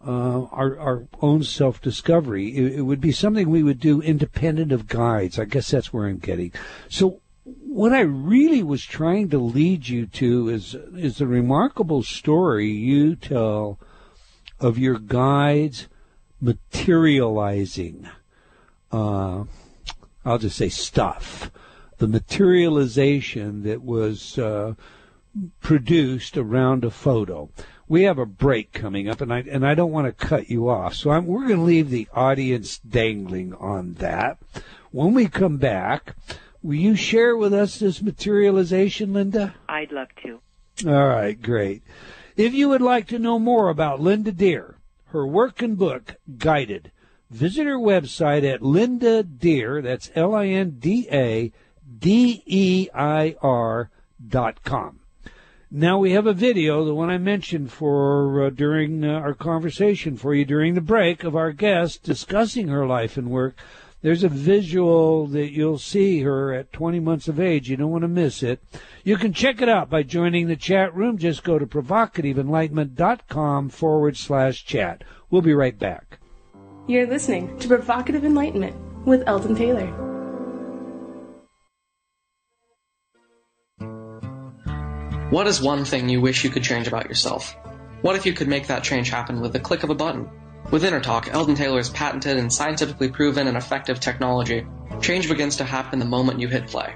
our own self-discovery. It would be something we would do independent of guides. I guess that's where I'm getting. So what I really was trying to lead you to is the remarkable story you tell of your guides materializing, I'll just say stuff, the materialization that was produced around a photo. We have a break coming up, and I don't want to cut you off, so we're going to leave the audience dangling on that. When we come back, will you share with us this materialization, Linda? I'd love to. All right, great. If you would like to know more about Linda Deir, her work and book, Guided, visit her website at Linda Deir, that's LindaDeir.com. Now we have a video, the one I mentioned for during our conversation for you during the break, of our guest discussing her life and work. There's a visual that you'll see her at 20 months of age. You don't want to miss it. You can check it out by joining the chat room. Just go to provocativeenlightenment.com/chat. We'll be right back. You're listening to Provocative Enlightenment with Eldon Taylor. What is one thing you wish you could change about yourself? What if you could make that change happen with the click of a button? With InnerTalk, Eldon Taylor's patented and scientifically proven and effective technology, change begins to happen the moment you hit play.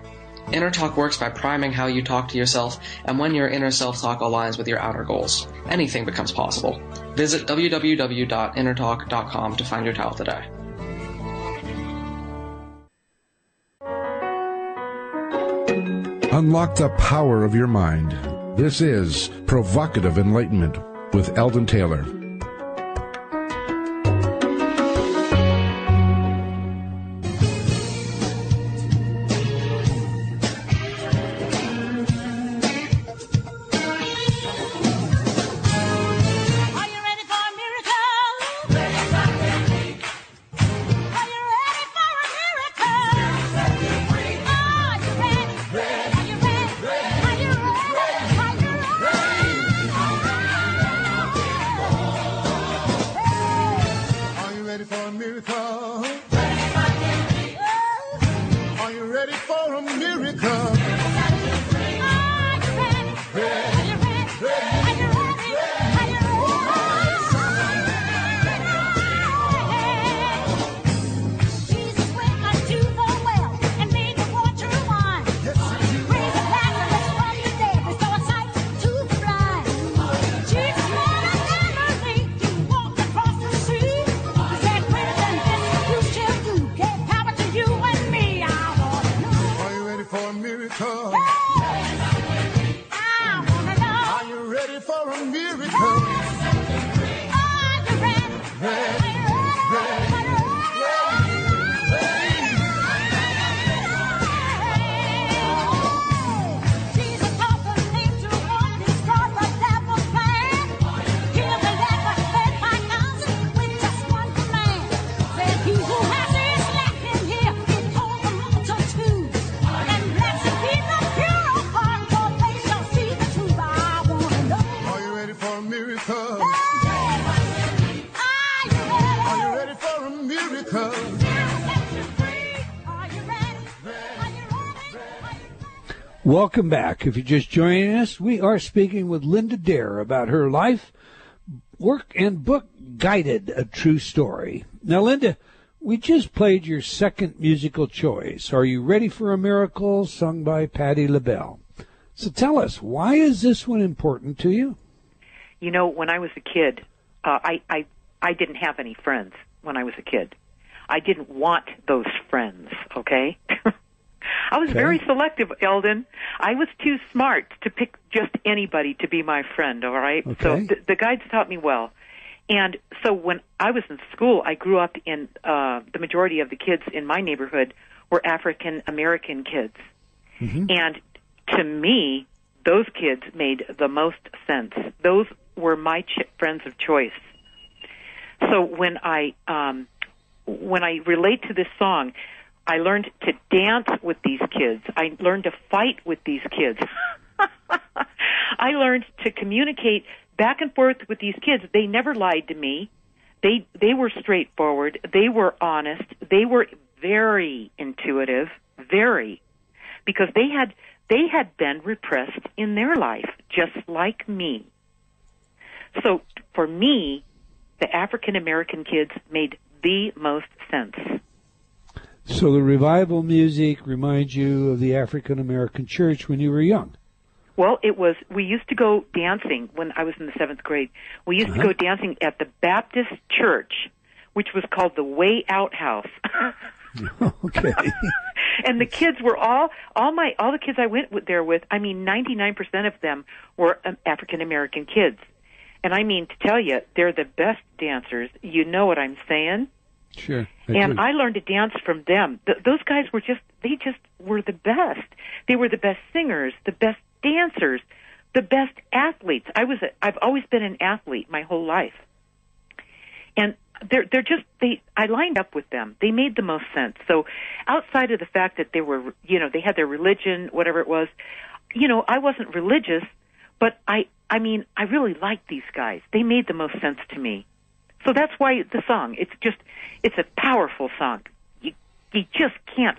InnerTalk works by priming how you talk to yourself, and when your inner self-talk aligns with your outer goals, anything becomes possible. Visit www.innertalk.com to find your tile today. Unlock the power of your mind. This is Provocative Enlightenment with Eldon Taylor. Welcome back. If you're just joining us, we are speaking with Linda Deir about her life, work, and book, Guided, A True Story. Now, Linda, we just played your second musical choice, Are You Ready for a Miracle, sung by Patti LaBelle. So tell us, why is this one important to you? You know, when I was a kid, I didn't have any friends when I was a kid. I didn't want those friends, okay? I was very selective, Eldon. I was too smart to pick just anybody to be my friend, all right? Okay. So the guides taught me well. And so when I was in school, I grew up in the majority of the kids in my neighborhood were African-American kids. Mm-hmm. And to me, those kids made the most sense. Those were my friends of choice. So when I relate to this song, I learned to dance with these kids. I learned to fight with these kids. I learned to communicate back and forth with these kids. They never lied to me. They were straightforward. They were honest. They were very intuitive, very, because they had been repressed in their life, just like me. So for me, the African American kids made the most sense. So the revival music reminds you of the African American church when you were young? Well, we used to go dancing when I was in the 7th grade. We used to go dancing at the Baptist church, which was called the Way Out House. Okay. And the kids were all the kids I went there with, I mean, 99% of them were African American kids. And I mean to tell you, they're the best dancers. You know what I'm saying? Sure. And I learned to dance from them. Those guys were they just were the best. They were the best singers, the best dancers, the best athletes. I've always been an athlete my whole life. And I lined up with them. They made the most sense. So outside of the fact that they were, they had their religion, whatever it was, I wasn't religious, but I really liked these guys. They made the most sense to me. So that's why the song, it's a powerful song. You just can't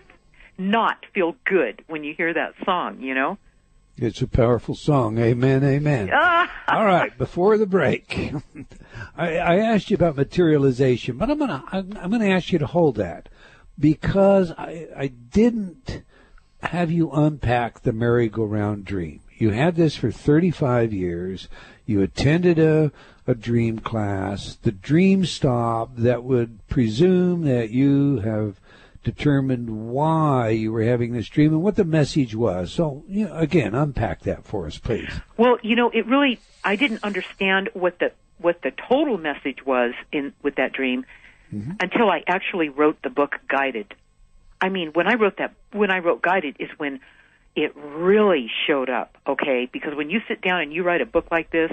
not feel good when you hear that song, It's a powerful song. Amen, amen. All right, before the break, I asked you about materialization, but I'm gonna ask you to hold that because I didn't have you unpack the merry-go-round dream. You had this for 35 years. You attended a dream class. The dream stop that would presume that you have determined why you were having this dream and what the message was. So, again, unpack that for us, please. Well, it really, I didn't understand what the total message was with that dream until I actually wrote the book Guided. I mean, when I wrote Guided is when it really showed up, okay? Because when you sit down and you write a book like this,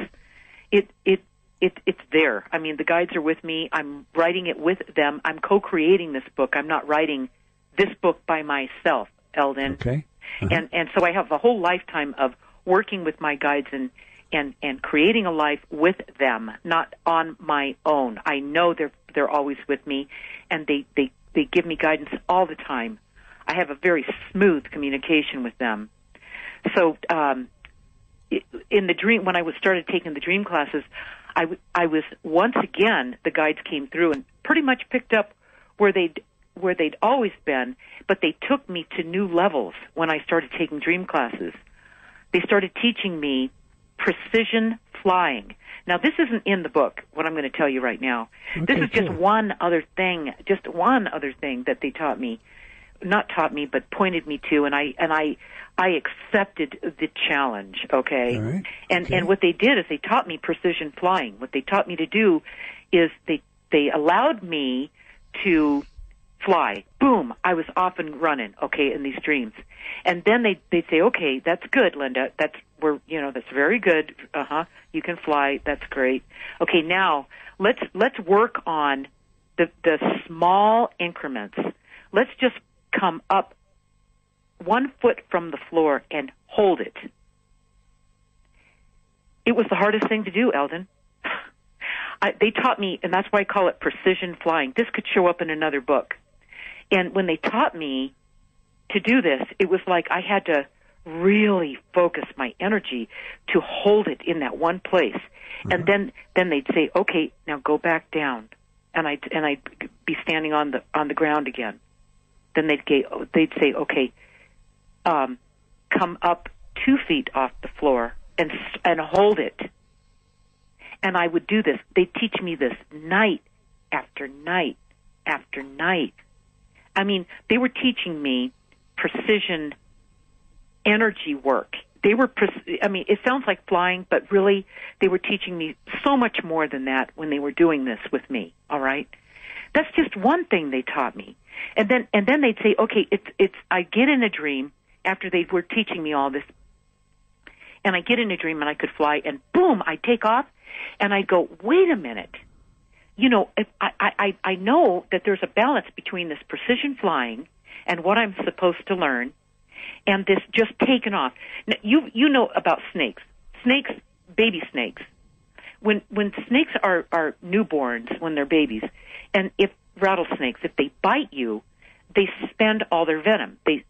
it's there. I mean, the guides are with me. I'm writing it with them. I'm co-creating this book. I'm not writing this book by myself, Eldon. Okay. And so I have a whole lifetime of working with my guides and creating a life with them, not on my own. I know they're always with me, and they give me guidance all the time. I have a very smooth communication with them. So in the dream, when I started taking the dream classes, I was once again, the guides came through and pretty much picked up where they'd always been, but they took me to new levels when I started taking dream classes. They started teaching me precision flying. Now, this isn't in the book, what I'm going to tell you right now. Okay, this is just one other thing that they taught me. Not taught me, but pointed me to, and I accepted the challenge, okay? All right. And what they did is they taught me precision flying. What they taught me to do is they allowed me to fly. Boom, I was off and running, okay, in these dreams. And then they'd say, okay, that's good, Linda. That's very good. You can fly. That's great. Okay, now let's work on the small increments. Let's just come up 1 foot from the floor and hold it. It was the hardest thing to do, Eldon. They taught me, and that's why I call it precision flying. This could show up in another book. And when they taught me to do this, it was like I had to really focus my energy to hold it in that one place. And then they'd say, okay, now go back down. And I'd be standing on the ground again. Then they'd say, okay, come up 2 feet off the floor and hold it. And I would do this. They'd teach me this night after night after night. I mean, they were teaching me precision energy work. It sounds like flying, but really they were teaching me so much more than that when they were doing this with me, all right? That's just one thing they taught me. And then they'd say, okay, I get in a dream after they were teaching me all this, and I get in a dream and I could fly, and boom, I take off, and I go, wait a minute. If I know that there's a balance between this precision flying and what I'm supposed to learn and this just taking off. Now, you know about snakes. Snakes, baby snakes. When snakes are newborns, when they're babies, and if rattlesnakes, if they bite you, they spend all their venom. They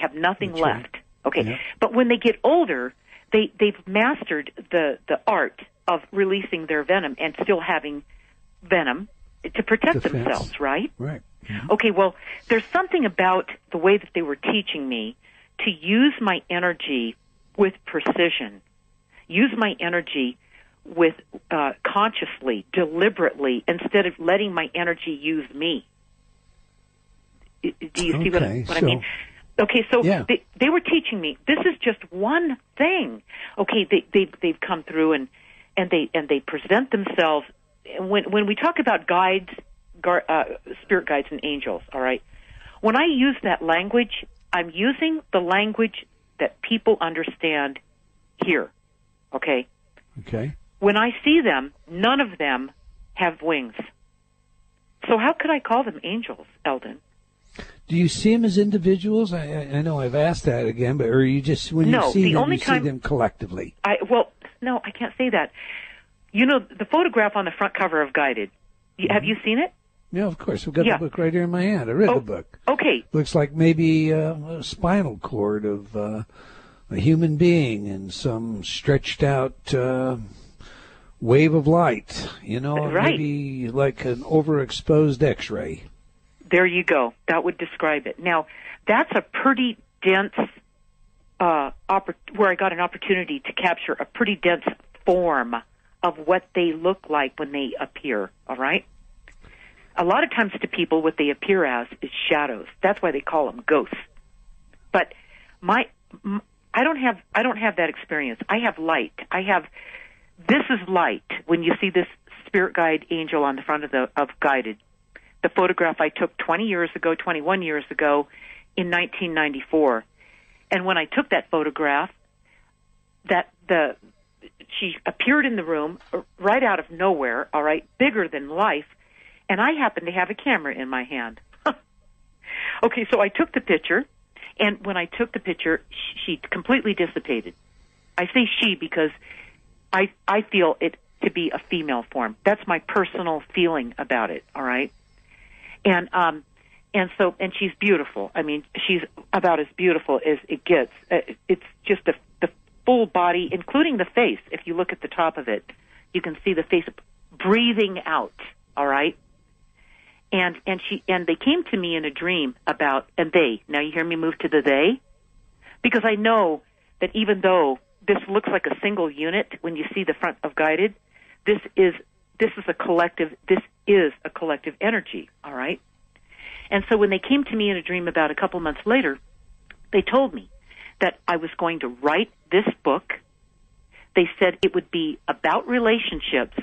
have nothing That's left. Right. Okay. Yeah. But when they get older, they've mastered the art of releasing their venom and still having venom to protect themselves, right? Right. Mm-hmm. Okay, well, there's something about the way that they were teaching me to use my energy with precision, use my energy with consciously, deliberately, instead of letting my energy use me. Do you see what I mean? Okay, so yeah. they were teaching me, this is just one thing. Okay, they've come through and they present themselves. When we talk about guides, spirit guides and angels, all right, when I use that language, I'm using the language that people understand here, okay? Okay. When I see them, none of them have wings. So how could I call them angels, Eldon? Do you see them as individuals? I know I've asked that again, but or you just when you see them, you see them collectively? No, I can't say that. You know, the photograph on the front cover of Guided, have you seen it? Yeah, of course. I've got the book right here in my hand. I read the book. Okay. Looks like maybe a spinal cord of a human being and some stretched out wave of light, maybe like an overexposed X-ray. There you go. That would describe it. Now, that's a pretty dense, where I got an opportunity to capture a pretty dense form of what they look like when they appear, all right? A lot of times to people, what they appear as is shadows. That's why they call them ghosts. But I don't have that experience. I have light. This is light. When you see this spirit guide angel on the front of Guided, the photograph I took 21 years ago in 1994. And when I took that photograph, she appeared in the room right out of nowhere, all right, bigger than life, and I happened to have a camera in my hand. Okay, so I took the picture, and when I took the picture, she completely dissipated. I say she because I feel it to be a female form. That's my personal feeling about it, all right? And she's beautiful. I mean, she's about as beautiful as it gets. It's just the full body, including the face. If you look at the top of it, you can see the face breathing out, all right? And they came to me in a dream about, now you hear me move to the they? Because I know that even though this looks like a single unit when you see the front of Guided, this is a collective energy, all right? And so when they came to me in a dream about a couple months later, they told me that I was going to write this book. They said it would be about relationships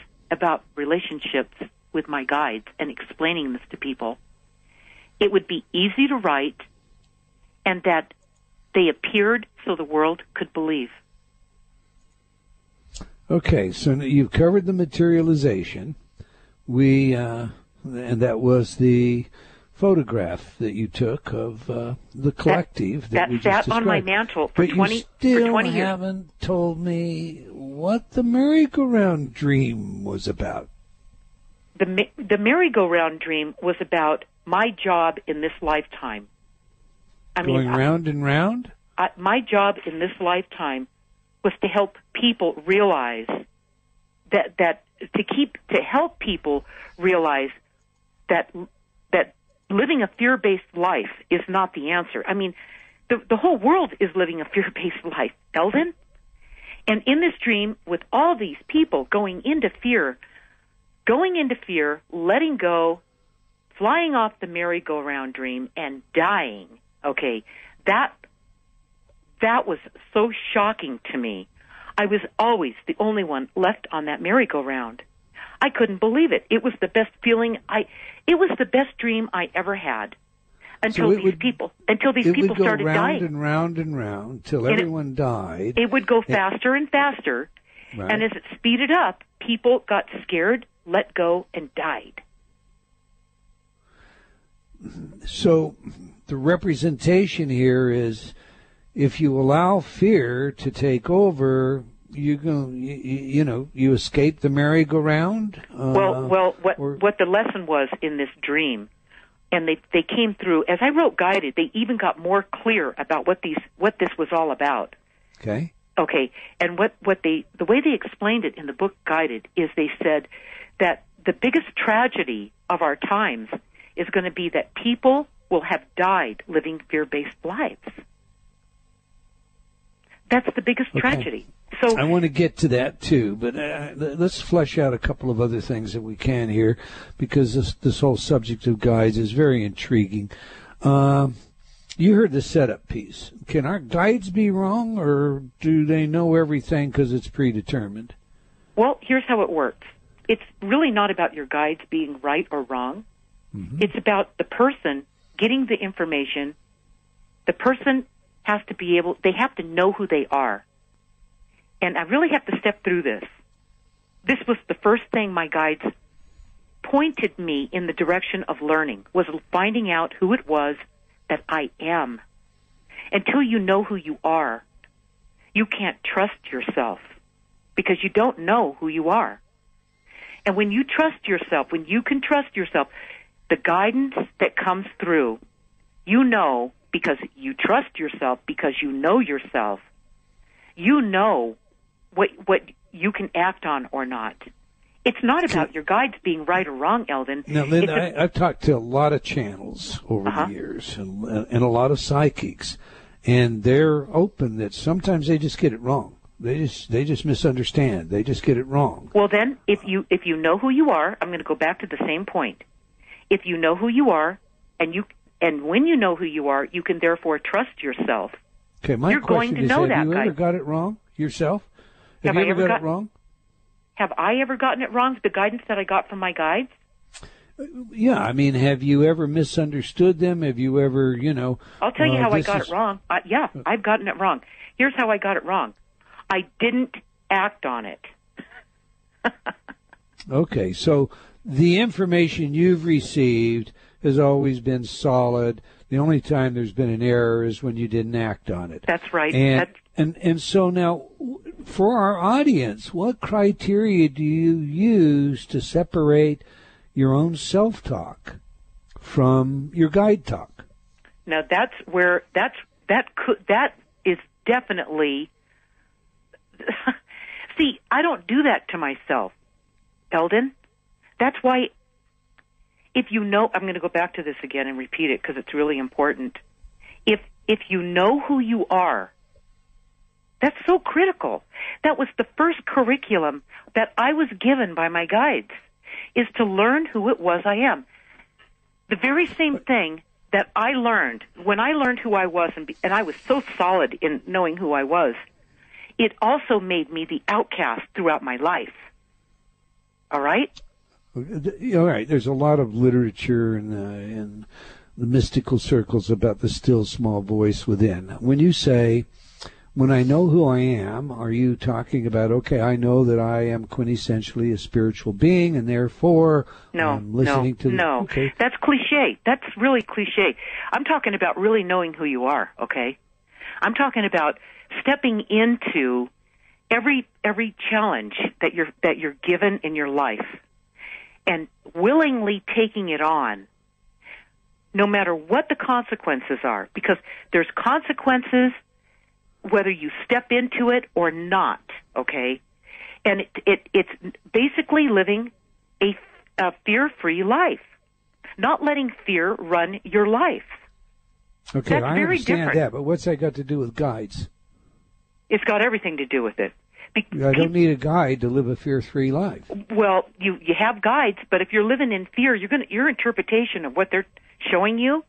with my guides and explaining this to people. It would be easy to write, and that they appeared so the world could believe. Okay, so you've covered the materialization. And that was the photograph that you took of the collective that we just described. That sat on my mantle for 20 years. But you still haven't told me what the merry-go-round dream was about. The merry-go-round dream was about my job in this lifetime. Going round and round? My job in this lifetime was to help people realize to help people realize that living a fear-based life is not the answer. I mean, the whole world is living a fear-based life, Eldon. And in this dream, with all these people going into fear, letting go, flying off the merry-go-round dream, and dying, okay, that was so shocking to me. I was always the only one left on that merry-go-round. I couldn't believe it. It was the best feeling. It was the best dream I ever had until these people started dying. And round and round till everyone died. It would go faster and faster, right. And as it speeded up, people got scared, let go, and died. So the representation here is, if you allow fear to take over, you escape the merry-go-round. What the lesson was in this dream, and they came through as I wrote Guided. They even got more clear about what this was all about. Okay. Okay, and the way they explained it in the book Guided is they said that the biggest tragedy of our times is going to be that people will have died living fear-based lives. That's the biggest tragedy. So I want to get to that too, but let's flesh out a couple of other things that we can here, because this whole subject of guides is very intriguing. You heard the setup piece. Can our guides be wrong, or do they know everything because it's predetermined? Well, here's how it works. It's really not about your guides being right or wrong. Mm-hmm. It's about the person getting the information. The person has to be able, they have to know who they are. And I really have to step through this. This was the first thing my guides pointed me in the direction of learning, was finding out who it was that I am. Until you know who you are, you can't trust yourself because you don't know who you are. And when you trust yourself, when you can trust yourself, the guidance that comes through, you know, because you trust yourself, because you know yourself, you know what you can act on or not. It's not about your guides being right or wrong, Eldon. Now, Linda, I've talked to a lot of channels over the years and a lot of psychics, and they're open that sometimes they just get it wrong. They just misunderstand. They just get it wrong. Well, then, if you know who you are, I'm going to go back to the same point. If you know who you are, and when you know who you are, you can therefore trust yourself. Okay, my question is, have you ever got it wrong yourself? Have you ever got it wrong? Have I ever gotten it wrong, the guidance that I got from my guides? Yeah, I mean, have you ever misunderstood them? Have you ever, I'll tell you how I got it wrong. Yeah, I've gotten it wrong. Here's how I got it wrong. I didn't act on it. Okay, so the information you've received has always been solid. The only time there's been an error is when you didn't act on it. That's right. And so now, for our audience, what criteria do you use to separate your own self-talk from your guide talk? Now that's where that is definitely. See, I don't do that to myself, Eldon. That's why. If you know, I'm going to go back to this again and repeat it because it's really important. If you know who you are, that's so critical. That was the first curriculum that I was given by my guides, is to learn who it was I am. The very same thing that I learned when I learned who I was, and I was so solid in knowing who I was, it also made me the outcast throughout my life. All right? All right. There's a lot of literature in the mystical circles about the still small voice within. When you say, when I know who I am, are you talking about, okay, I know that I am quintessentially a spiritual being, and therefore I'm listening to... No, okay. That's cliche. That's really cliche. I'm talking about really knowing who you are, okay? I'm talking about stepping into every challenge that you're given in your life and willingly taking it on, no matter what the consequences are, because there's consequences whether you step into it or not, okay? And it's basically living a fear-free life, not letting fear run your life. Okay, That's I very understand different. that, but what's that got to do with guides? It's got everything to do with it. I don't need a guide to live a fear-free life. Well, you have guides, but if you're living in fear, your interpretation of what they're showing you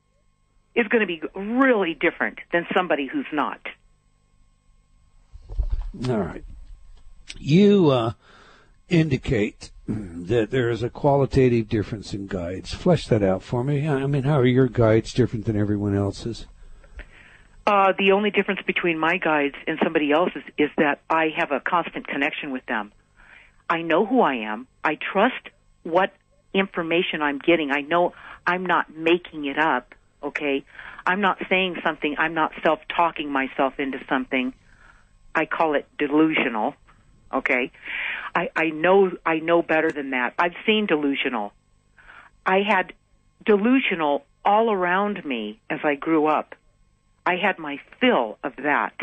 is going to be really different than somebody who's not. All right. You indicate that there is a qualitative difference in guides. Flesh that out for me. I mean, how are your guides different than everyone else's? The only difference between my guides and somebody else's is that I have a constant connection with them. I know who I am. I trust what information I'm getting. I know I'm not making it up, okay? I'm not saying something. I'm not self-talking myself into something. I call it delusional, okay? I know better than that. I've seen delusional. I had delusional all around me as I grew up. I had my fill of that.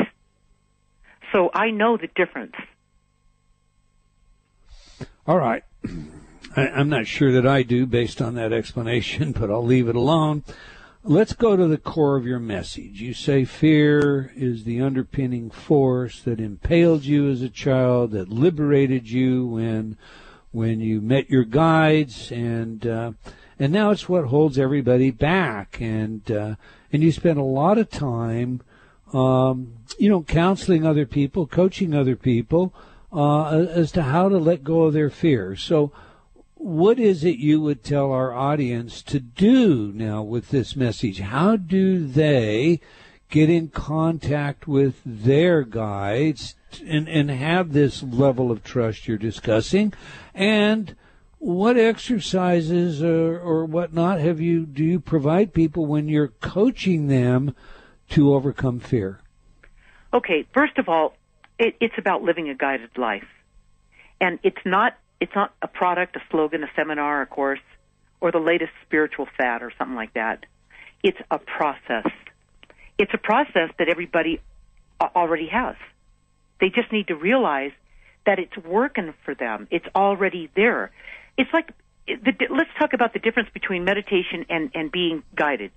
So I know the difference. All right. I'm not sure that I do based on that explanation, but I'll leave it alone. Let's go to the core of your message. You say fear is the underpinning force that impaled you as a child, that liberated you when you met your guides, and now it's what holds everybody back. And you spend a lot of time, counseling other people, coaching other people as to how to let go of their fear. So what is it you would tell our audience to do now with this message? How do they get in contact with their guides and have this level of trust you're discussing? And what exercises or whatnot do you provide people when you're coaching them to overcome fear? Okay, first of all, it's about living a guided life. And it's not a product, a slogan, a seminar, a course, or the latest spiritual fad or something like that. It's a process. It's a process that everybody already has. They just need to realize that it's working for them. It's already there. It's like, let's talk about the difference between meditation and being guided.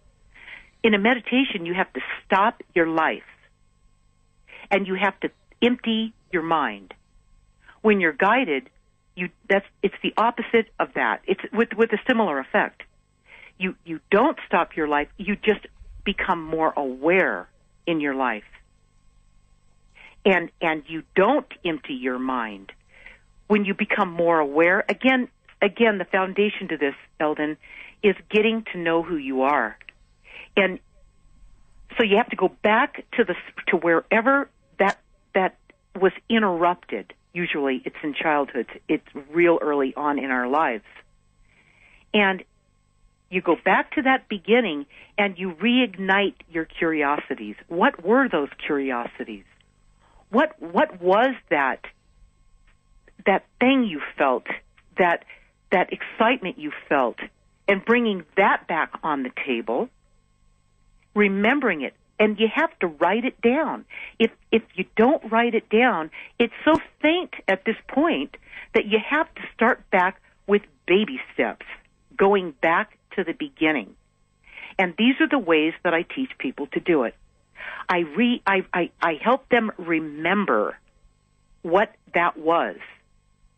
In a meditation, you have to stop your life, and you have to empty your mind. When you're guided, it's the opposite of that. It's with a similar effect. You don't stop your life. You just become more aware in your life. And you don't empty your mind. When you become more aware, again, the foundation to this, Eldon, is getting to know who you are. And so you have to go back to wherever that was interrupted. Usually it's in childhood. It's real early on in our lives. And you go back to that beginning and you reignite your curiosities. What were those curiosities? What was that thing you felt, that excitement you felt, and bringing that back on the table, remembering it. And you have to write it down. If you don't write it down, it's so faint at this point that you have to start back with baby steps, going back to the beginning. And these are the ways that I teach people to do it. I help them remember what that was,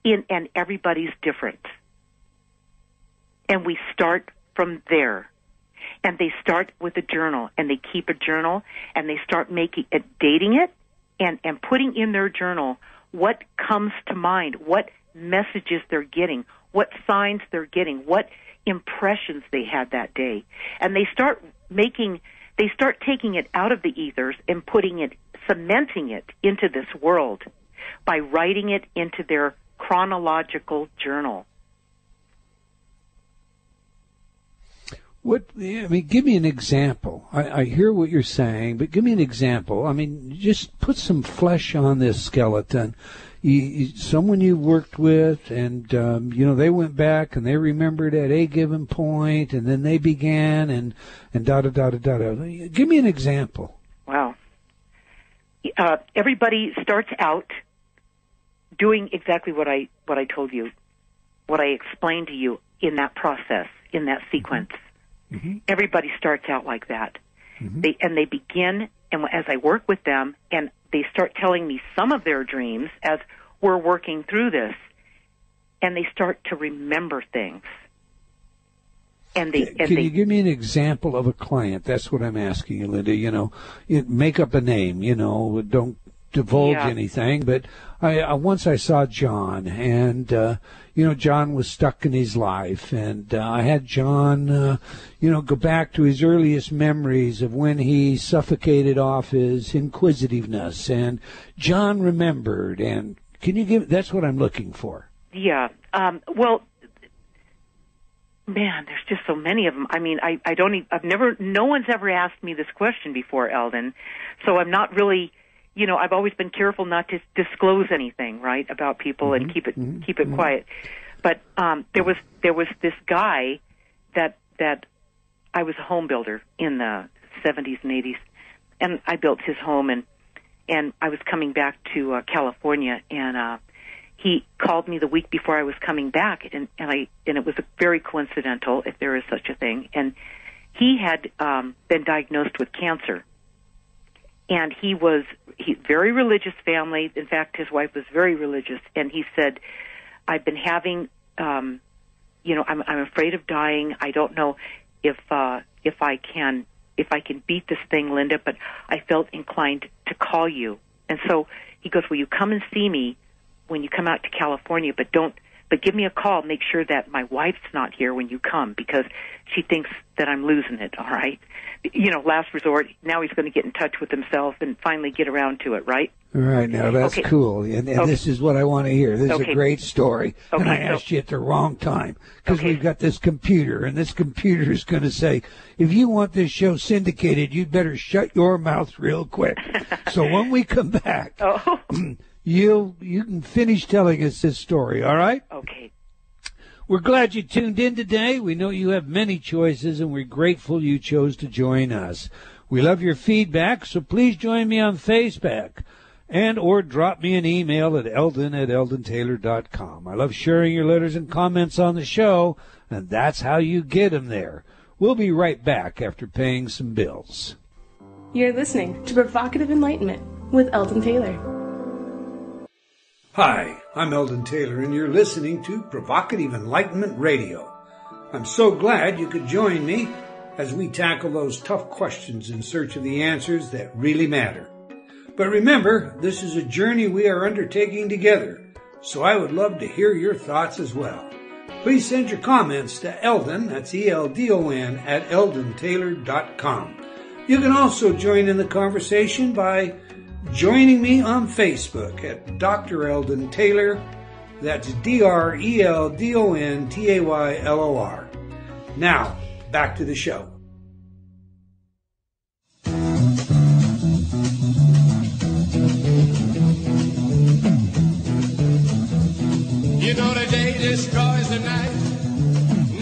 and everybody's different. And we start from there. And they start with a journal, and they keep a journal, and they start dating it and putting in their journal what comes to mind, what messages they're getting, what signs they're getting, what impressions they had that day. And they start taking it out of the ethers and cementing it into this world by writing it into their chronological journal. Give me an example. I hear what you're saying, but give me an example. I mean, just put some flesh on this skeleton. Someone you worked with, and they went back and they remembered at a given point, and then they began and da da da da da. Give me an example. Wow. Everybody starts out doing exactly what I told you, what I explained to you in that process, in that sequence. Mm-hmm. Everybody starts out like that. Mm-hmm. They begin, and as I work with them, and they start telling me some of their dreams as we're working through this, and they start to remember things. And Can you give me an example of a client? That's what I'm asking you, Linda. Make up a name. Don't divulge anything. But once I saw John, and John was stuck in his life, and I had John, go back to his earliest memories of when he suffocated off his inquisitiveness, and John remembered. And can you give? That's what I'm looking for. Yeah. Well, man, there's just so many of them. I mean, no one's ever asked me this question before, Eldon, so I'm not really. I've always been careful not to disclose anything, right, about people, and keep it quiet. But there was this guy that I was a home builder in the 70s and 80s, and I built his home, and I was coming back to California, and he called me the week before I was coming back, and it was very coincidental, if there is such a thing, and he had been diagnosed with cancer. And he very religious family. In fact, his wife was very religious. And he said, "I've been having, I'm afraid of dying. I don't know if I can beat this thing, Linda. But I felt inclined to call you." And so he goes, "Will you come and see me when you come out to California, but give me a call. Make sure that my wife's not here when you come, because she thinks that I'm losing it, all right? Last resort, now he's going to get in touch with himself and finally get around to it, right? All right, now that's cool. And this is what I want to hear. This is a great story. And I asked you at the wrong time, because we've got this computer, and this computer is going to say, if you want this show syndicated, you'd better shut your mouth real quick. So when we come back, you can finish telling us this story, all right? Okay. We're glad you tuned in today. We know you have many choices, and we're grateful you chose to join us. We love your feedback, so please join me on Facebook or drop me an email at eldon@eldontaylor.com. I love sharing your letters and comments on the show, and that's how you get them there. We'll be right back after paying some bills. You're listening to Provocative Enlightenment with Eldon Taylor. Hi, I'm Eldon Taylor, and you're listening to Provocative Enlightenment Radio. I'm so glad you could join me as we tackle those tough questions in search of the answers that really matter. But remember, this is a journey we are undertaking together, so I would love to hear your thoughts as well. Please send your comments to Eldon, that's ELDON, at eldontaylor.com. You can also join in the conversation by joining me on Facebook at Dr. Eldon Taylor, that's DRELDONTAYLOR. Now, back to the show. You know the day destroys the night,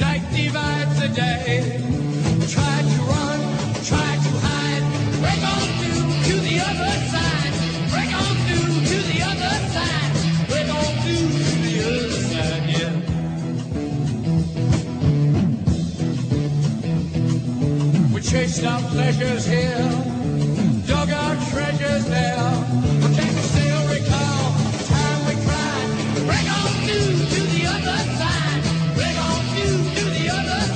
night divides the day. Try to run, try to hide, break on through to the other side, break on through to the other side, break on through to the other side, yeah. We chased our pleasures here, dug our treasures there, but can you still recall the time we cried, break on through to the other side, break on through to the other side.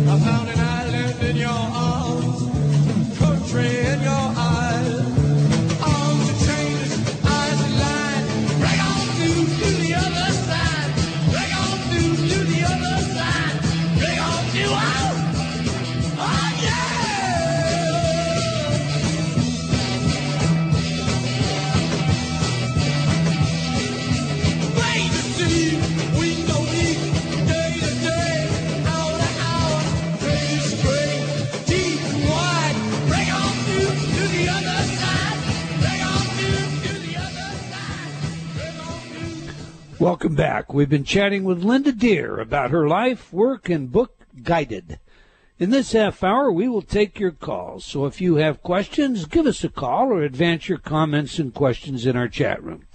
I found an island in your arms, country in your eyes, arms are changes, eyes are light, break on through to the other side, break on through to the other side, break on through, oh yeah! Wait to see, week to week, day to day, hour to hour, straight to straight, deep and wide, break on through to the other side, break on through to the other side, break on through. Welcome back. We've been chatting with Linda Deir about her life, work, and book, Guided. In this half hour, we will take your calls. So if you have questions, give us a call or advance your comments and questions in our chat room.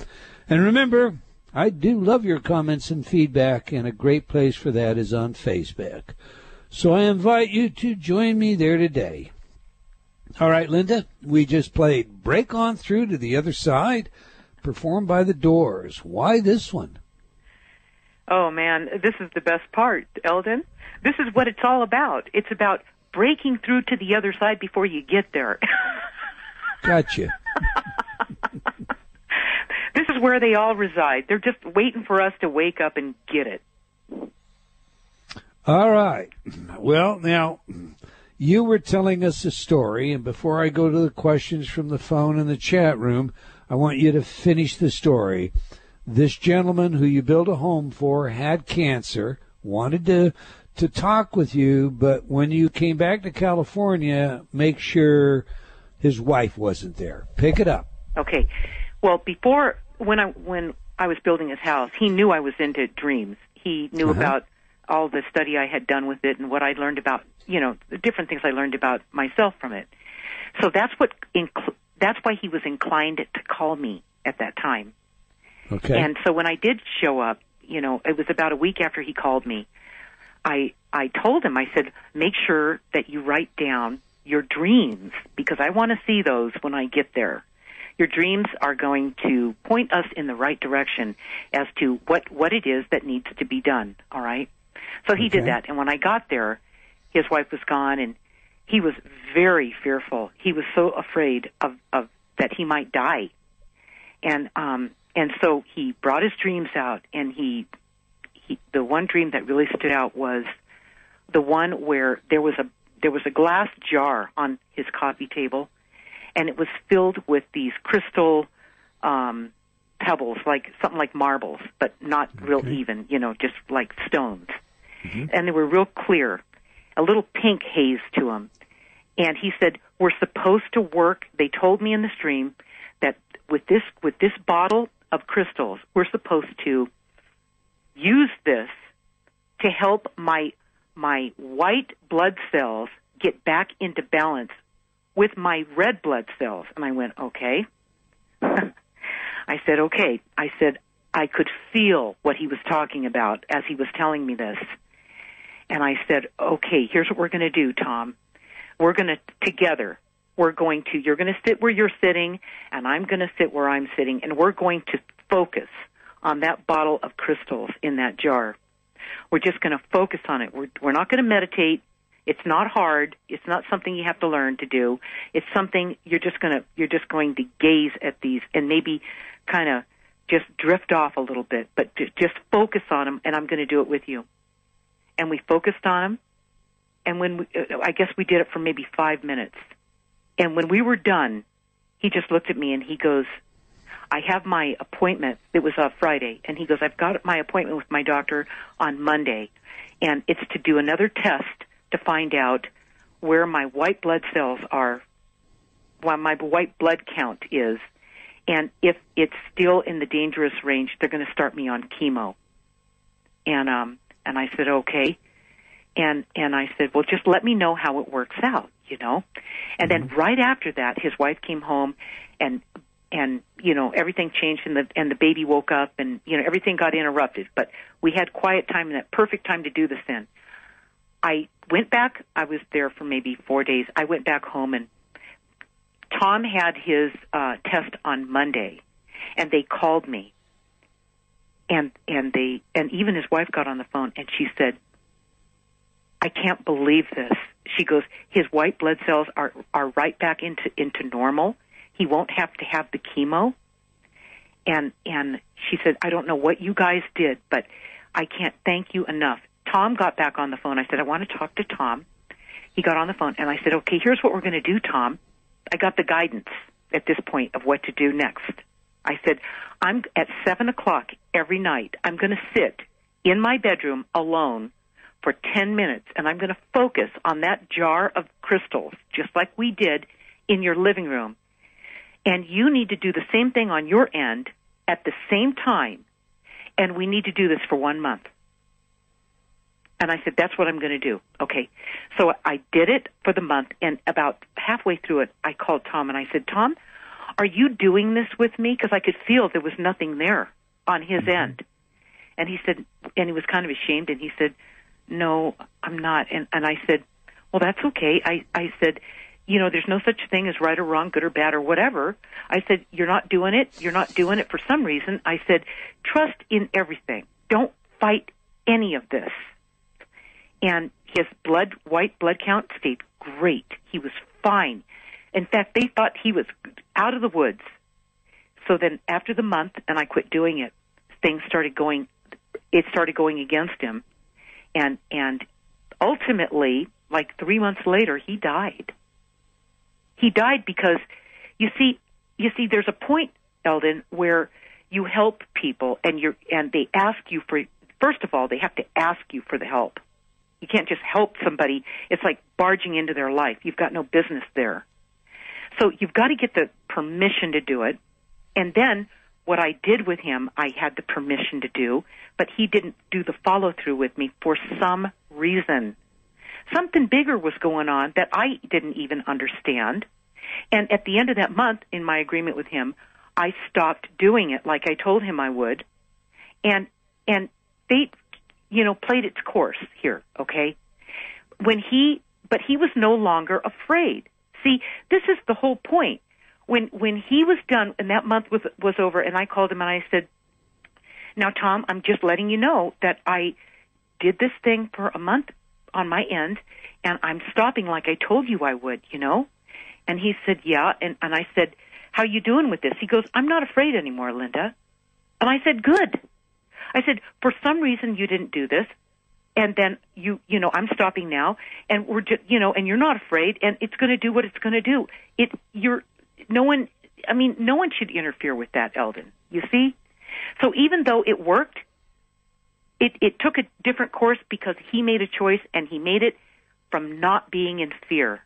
And remember, I do love your comments and feedback, and a great place for that is on Facebook. So I invite you to join me there today. All right, Linda, we just played Break On Through to the Other Side, performed by the Doors. Why this one? Oh, man, this is the best part, Eldon. This is what it's all about. It's about breaking through to the other side before you get there. Gotcha. This is where they all reside. They're just waiting for us to wake up and get it. All right. Well, now, you were telling us a story, and before I go to the questions from the phone and the chat room, I want you to finish the story. This gentleman who you built a home for had cancer, wanted to talk with you, but when you came back to California, make sure his wife wasn't there. Pick it up. Okay. Well, before, when I was building his house, he knew I was into dreams. He knew about all the study I had done with it and what I learned about, the different things I learned about myself from it. So that's why he was inclined to call me at that time. Okay. And so when I did show up, it was about a week after he called me, I told him, I said, make sure that you write down your dreams, because I want to see those when I get there. Your dreams are going to point us in the right direction as to what it is that needs to be done, all right? So he did that, and when I got there, his wife was gone, and he was very fearful. He was so afraid of that he might die. And so he brought his dreams out, and he the one dream that really stood out was the one where there was a glass jar on his coffee table, and it was filled with these crystal pebbles, like something like marbles, but not real even, just like stones. And they were real clear, a little pink haze to them. And he said, we're supposed to work. They told me in the stream that with this bottle of crystals, we're supposed to use this to help my white blood cells get back into balance with my red blood cells. And I went, okay. I said, okay. I said, I could feel what he was talking about as he was telling me this. And I said, okay, here's what we're going to do, Tom. We're going to, together, you're going to sit where you're sitting, and I'm going to sit where I'm sitting, and we're going to focus on that bottle of crystals in that jar. We're just going to focus on it. We're not going to meditate. It's not hard. It's not something you have to learn to do. It's something you're just going to gaze at these and maybe kind of just drift off a little bit, but just focus on them, and I'm going to do it with you. And we focused on them, and I guess we did it for maybe 5 minutes. And when we were done, he just looked at me and he goes, I have my appointment. It was Friday. And he goes, I've got my appointment with my doctor on Monday. And it's to do another test to find out where my white blood cells are, what my white blood count is. And if it's still in the dangerous range, they're going to start me on chemo. And I said, okay. And I said, well, just let me know how it works out, And then right after that, his wife came home, and everything changed, and the baby woke up, and everything got interrupted. But we had quiet time, and that perfect time to do this. In I went back. I was there for maybe 4 days. I went back home, and Tom had his test on Monday, and they called me, and even his wife got on the phone, and she said, I can't believe this. She goes, his white blood cells are right back into normal. He won't have to have the chemo. And she said, I don't know what you guys did, but I can't thank you enough. Tom got back on the phone. I said, I want to talk to Tom. He got on the phone, and I said, okay, here's what we're going to do, Tom. I got the guidance at this point of what to do next. I said, I'm at 7 o'clock every night. I'm going to sit in my bedroom alone for 10 minutes, and I'm going to focus on that jar of crystals, just like we did in your living room. And you need to do the same thing on your end at the same time, and we need to do this for 1 month. And I said, that's what I'm going to do. Okay. So I did it for the month, and about halfway through it, I called Tom, and I said, Tom, are you doing this with me? Because I could feel there was nothing there on his end. And he said, and he was kind of ashamed, and he said, no, I'm not. And I said, well, that's okay. I said, there's no such thing as right or wrong, good or bad or whatever. I said, you're not doing it. You're not doing it for some reason. I said, trust in everything. Don't fight any of this. And his white blood count stayed great. He was fine. In fact, they thought he was out of the woods. So then after the month, and I quit doing it, things started going against him. And ultimately, like 3 months later, he died. He died because, you see, there's a point, Eldon, where you help people, and they ask you for. First of all, they have to ask you for the help. You can't just help somebody. It's like barging into their life. You've got no business there. So you've got to get the permission to do it. And then what I did with him, I had the permission to do, but he didn't do the follow-through with me for some reason. Something bigger was going on that I didn't even understand. And at the end of that month, in my agreement with him, I stopped doing it like I told him I would. And fate, played its course here, okay? But he was no longer afraid. See, this is the whole point. When he was done and that month was over, and I called him and I said, "Now, Tom, I'm just letting you know that I did this thing for a month on my end, and I'm stopping like I told you I would, And he said, "Yeah." And I said, "How you doing with this?" He goes, "I'm not afraid anymore, Linda." And I said, "Good." I said, "For some reason you didn't do this. And then I'm stopping now, and we're just, and you're not afraid, and it's going to do what it's going to do. No one should interfere with that, Eldon. You see? So even though it worked, it took a different course because he made a choice, and he made it from not being in fear.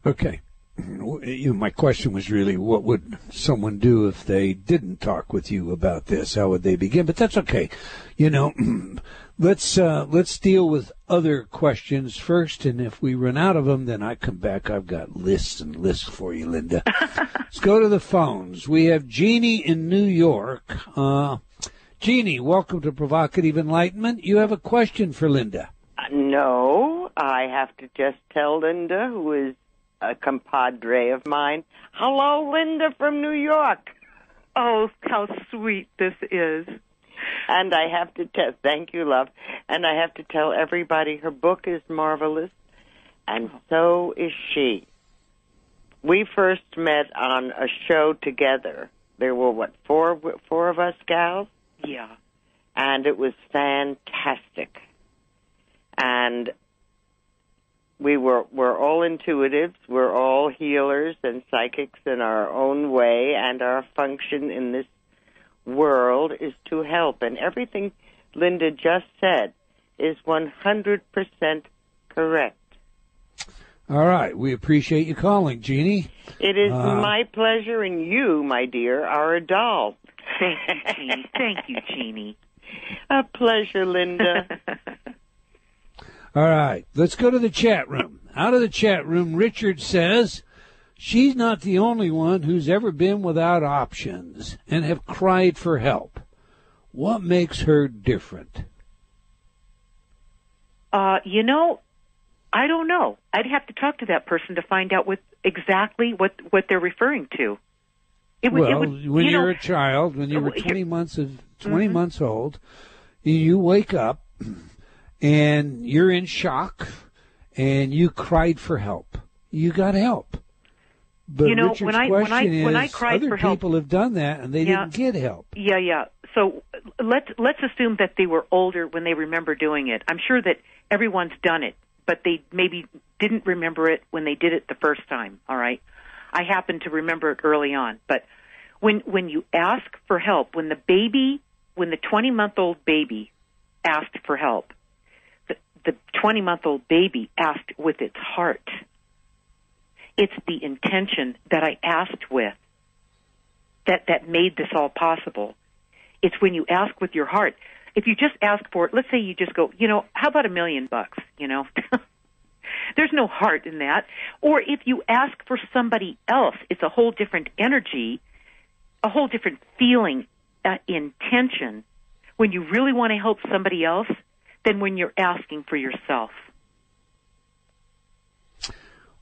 Okay. My question was really, what would someone do if they didn't talk with you about this? How would they begin? But that's okay. Let's deal with other questions first, and if we run out of them, then I come back. I've got lists and lists for you, Linda. Let's go to the phones. We have Jeannie in New York. Jeannie, welcome to Provocative Enlightenment. You have a question for Linda. No, I have to just tell Linda, who is a compadre of mine, hello, Linda from New York. Oh, how sweet this is. And I have to tell, thank you, love. And I have to tell everybody her book is marvelous, and so is she. We first met on a show together. There were, four of us gals? Yeah. And it was fantastic. And we're all intuitives. We're all healers and psychics in our own way, and our function in this world is to help. And everything Linda just said is 100% correct. All right. We appreciate you calling, Jeannie. It is my pleasure, and you, my dear, are a doll. Thank you, Jeannie. Thank you, Jeannie. A pleasure, Linda. All right. Let's go to the chat room. Out of the chat room, Richard says, she's not the only one who's ever been without options and have cried for help. What makes her different? I don't know. I'd have to talk to that person to find out exactly what they're referring to. When you're a child, when you were 20 months old, you wake up and you're in shock and you cried for help. You got help. But Richard's question is, I cried other for people help, have done that and they didn't get help. Yeah. So let's assume that they were older when they remember doing it. I'm sure that everyone's done it, but they maybe didn't remember it when they did it the first time. All right. I happen to remember it early on. But when you ask for help, when the 20-month-old baby asked for help, the 20-month-old baby asked with its heart. It's the intention that I asked with that made this all possible. It's when you ask with your heart. If you just ask for it, let's say you just go, how about $1 million, There's no heart in that. Or if you ask for somebody else, it's a whole different energy, a whole different feeling, intention, when you really want to help somebody else than when you're asking for yourself.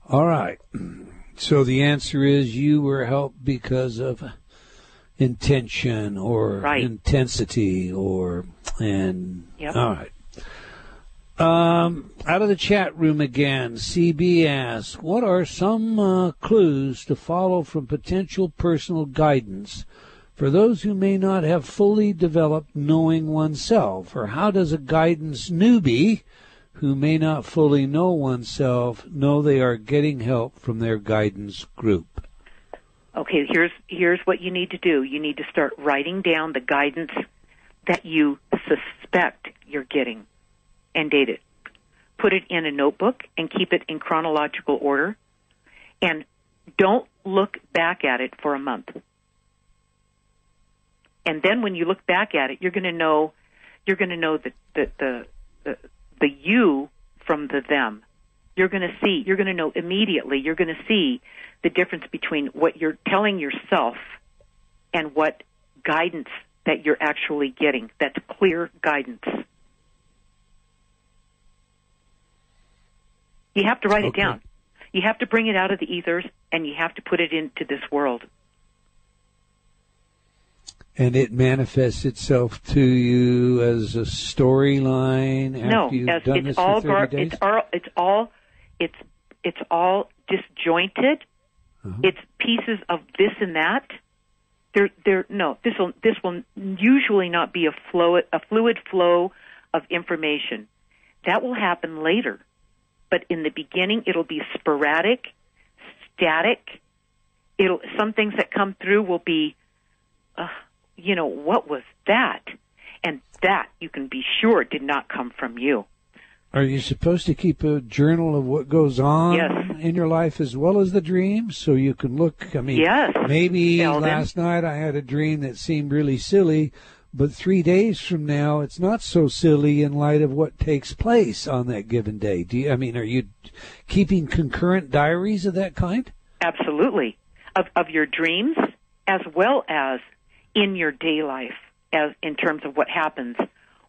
All right. So the answer is you were helped because of intention or intensity Yep. All right. Out of the chat room again, CB asks, what are some clues to follow from potential personal guidance for those who may not have fully developed knowing oneself? Or how does a guidance newbie who may not fully know oneself know they are getting help from their guidance group? Okay, here's what you need to do. You need to start writing down the guidance that you suspect you're getting and date it. Put it in a notebook and keep it in chronological order. And don't look back at it for a month. And then when you look back at it, you're going to know the you from the them. You're going to know immediately, you're going to see the difference between what you're telling yourself and what guidance that you're actually getting. That's clear guidance. You have to write it down. You have to bring it out of the ethers, and you have to put it into this world. And it manifests itself to you as a storyline after you've done this for 30 days? It's all disjointed. It's pieces of this and that. This will usually not be a fluid flow of information. That will happen later. But in the beginning, it'll be sporadic, static. Some things that come through will be, what was that? And that, you can be sure, did not come from you. Are you supposed to keep a journal of what goes on in your life as well as the dreams, so you can look? I mean, maybe last night I had a dream that seemed really silly, but 3 days from now it's not so silly in light of what takes place on that given day. Are you keeping concurrent diaries of that kind? Absolutely, of your dreams as well as in your day life, as in terms of what happens,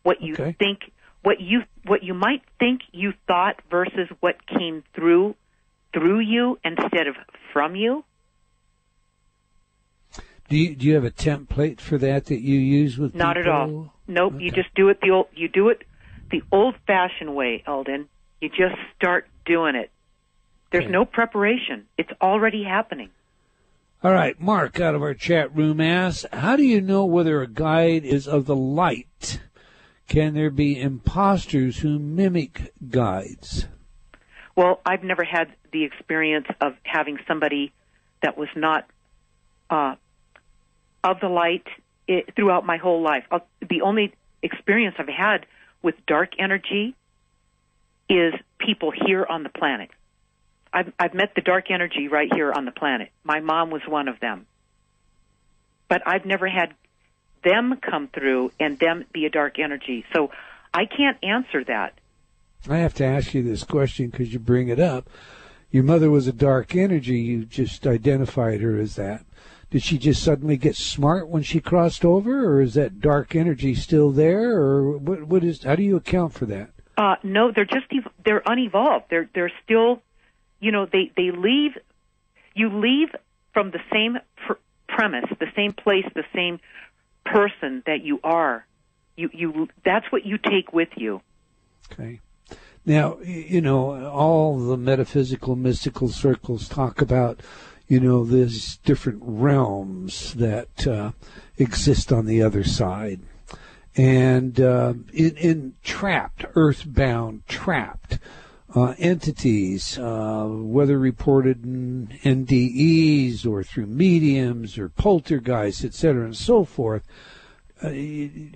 what you think. What you might think you thought versus what came through you instead of from you. Do you have a template for that you use with people? Not at all. Nope. Okay. You just do it the old-fashioned way, Eldon. You just start doing it. There's no preparation. It's already happening. All right, Mark out of our chat room asks, how do you know whether a guide is of the light? Can there be imposters who mimic guides? Well, I've never had the experience of having somebody that was not of the light throughout my whole life. The only experience I've had with dark energy is people here on the planet. I've met the dark energy right here on the planet. My mom was one of them. But I've never had them come through and them be a dark energy. So I can't answer that. I have to ask you this question because you bring it up. Your mother was a dark energy. You just identified her as that. Did she just suddenly get smart when she crossed over, or is that dark energy still there, or how do you account for that? No, they're unevolved. They're still, they leave. You leave from the same premise, the same place, the same person that you are. That's what you take with you. Okay. Now, all the metaphysical, mystical circles talk about, these different realms that exist on the other side. And in trapped, earthbound, trapped entities, whether reported in NDEs or through mediums or poltergeists, etc., and so forth. I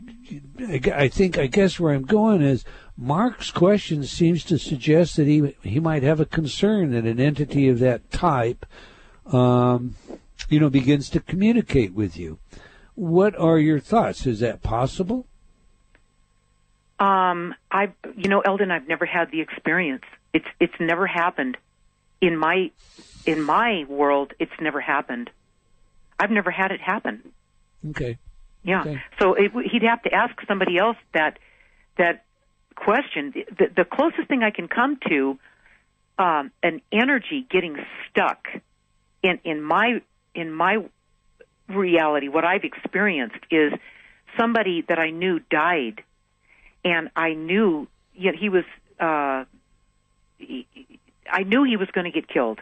guess where I'm going is Mark's question seems to suggest that he might have a concern that an entity of that type, begins to communicate with you. What are your thoughts? Is that possible? Eldon, I've never had the experience. It's never happened in my world. It's never happened. I've never had it happen. Okay. Yeah. Okay. So he'd have to ask somebody else that question. The closest thing I can come to an energy getting stuck in my reality, what I've experienced is somebody that I knew died. And I knew he was. I knew he was going to get killed.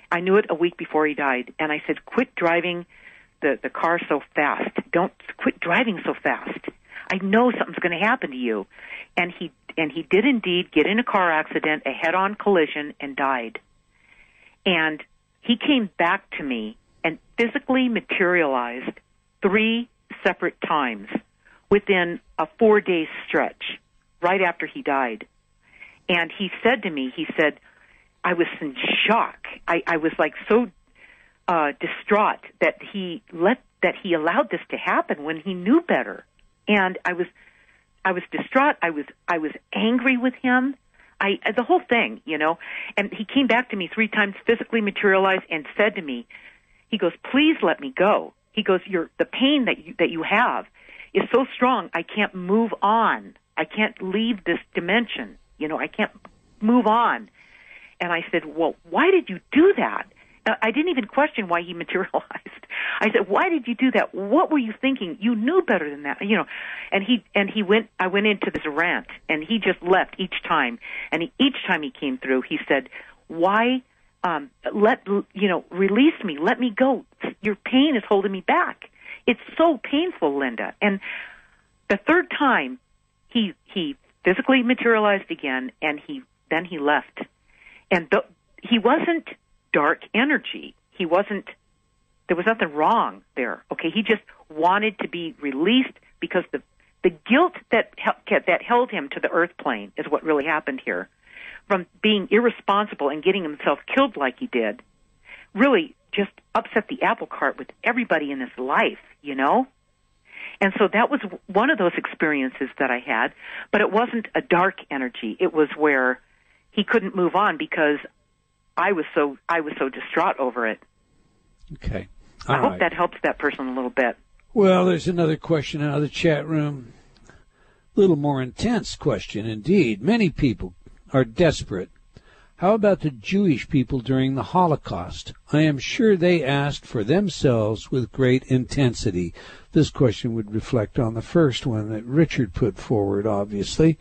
I knew it a week before he died, and I said, "Quit driving the car so fast. Don't quit driving so fast. I know something's going to happen to you." And he did indeed get in a car accident, a head-on collision, and died. And he came back to me and physically materialized 3 separate times within a 4-day stretch right after he died. And he said to me, I was in shock. I was like so distraught that he allowed this to happen when he knew better. And I was distraught. I was angry with him. The whole thing, you know. And he came back to me 3 times, physically materialized, and said to me, he goes, "Please let me go." He goes, the pain that you have is so strong, I can't move on. I can't leave this dimension. You know, I can't move on. And I said, "Well, why did you do that?" I didn't even question why he materialized. I said, "Why did you do that? What were you thinking? You knew better than that, you know." And I went into this rant, and he just left each time. And each time he came through, he said, "Why, release me, let me go. Your pain is holding me back. It's so painful, Linda." And the third time, he physically materialized again, and then he left. And he wasn't dark energy. There was nothing wrong there. Okay, he just wanted to be released because the guilt that held him to the earth plane is what really happened here, from being irresponsible and getting himself killed like he did, really just upset the apple cart with everybody in his life, you know? And so that was one of those experiences that I had, but it wasn't a dark energy. It was where he couldn't move on because I was so distraught over it. Okay. I hope that helps that person a little bit. Well, there's another question out of the chat room. A little more intense question indeed. Many people are desperate. How about the Jewish people during the Holocaust? I am sure they asked for themselves with great intensity. This question would reflect on the first one that Richard put forward, obviously.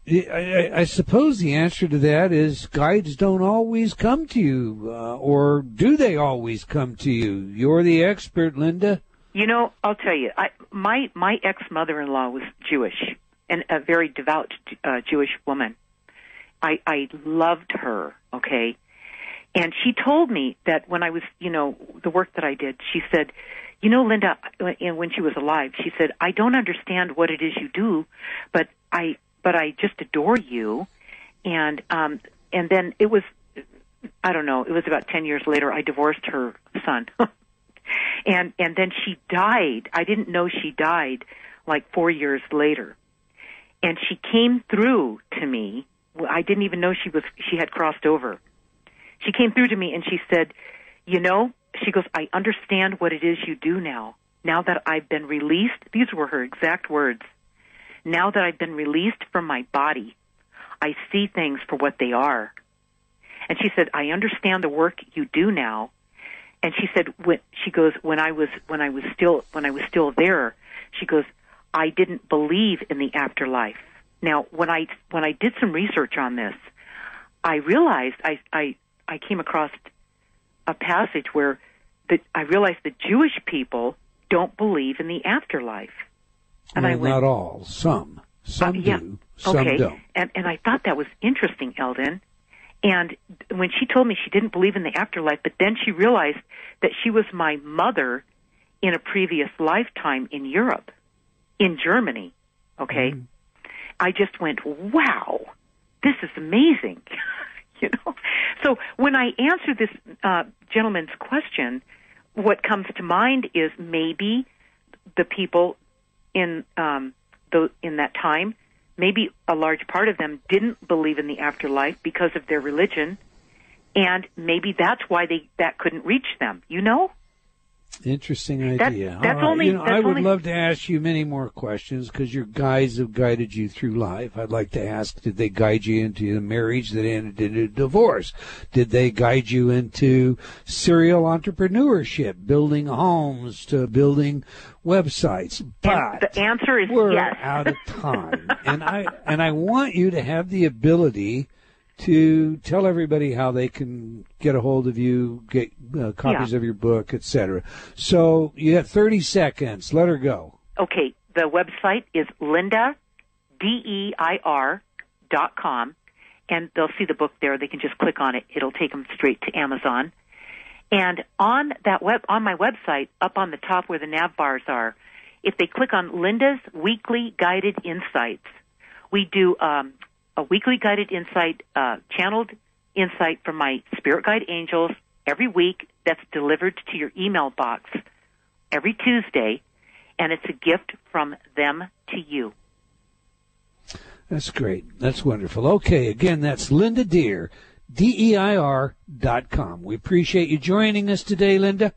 I suppose the answer to that is guides don't always come to you, or do they always come to you? You're the expert, Linda. You know, I'll tell you, my ex-mother-in-law was Jewish, and a very devout Jewish woman. I loved her, okay? And she told me that when I was, you know, the work that I did, she said, "You know, Linda," and when she was alive, she said, "I don't understand what it is you do, but I just adore you." And then it was, I don't know, it was about 10 years later, I divorced her son. and then she died. I didn't know she died like 4 years later. And she came through to me. I didn't even know she had crossed over. She came through to me and she said, "You know," she goes, "I understand what it is you do now. Now that I've been released," these were her exact words, "now that I've been released from my body, I see things for what they are." And she said, "I understand the work you do now." And she said, when I was still there, she goes, "I didn't believe in the afterlife." Now, when I did some research on this, I realized I came across a passage where I realized the Jewish people don't believe in the afterlife. And well, I went, not all. Some yeah. do. Some okay. don't. And I thought that was interesting, Eldon. And when she told me she didn't believe in the afterlife, but then she realized that she was my mother in a previous lifetime in Europe, in Germany, okay? Mm. I just went, wow, this is amazing, you know? So when I answer this gentleman's question, what comes to mind is maybe the people in that time, maybe a large part of them didn't believe in the afterlife because of their religion, and maybe that's why that couldn't reach them, you know? Interesting idea. That's only. I would love to ask you many more questions because your guides have guided you through life. I'd like to ask, did they guide you into a marriage that ended in a divorce? Did they guide you into serial entrepreneurship, building homes to building websites? But the answer is we're yes. out of time, and I want you to have the ability to tell everybody how they can get a hold of you, get copies of your book, etc. So you have 30 seconds. Let her go. Okay. The website is Linda, DEIR.com, and they'll see the book there. They can just click on it. It'll take them straight to Amazon. And on my website, up on the top where the nav bars are, if they click on Linda's Weekly Guided Insights, we do a weekly guided insight, channeled insight from my spirit guide angels every week that's delivered to your email box every Tuesday, and it's a gift from them to you. That's great. That's wonderful. Okay, again, that's Linda Deir, DEIR.com. We appreciate you joining us today, Linda.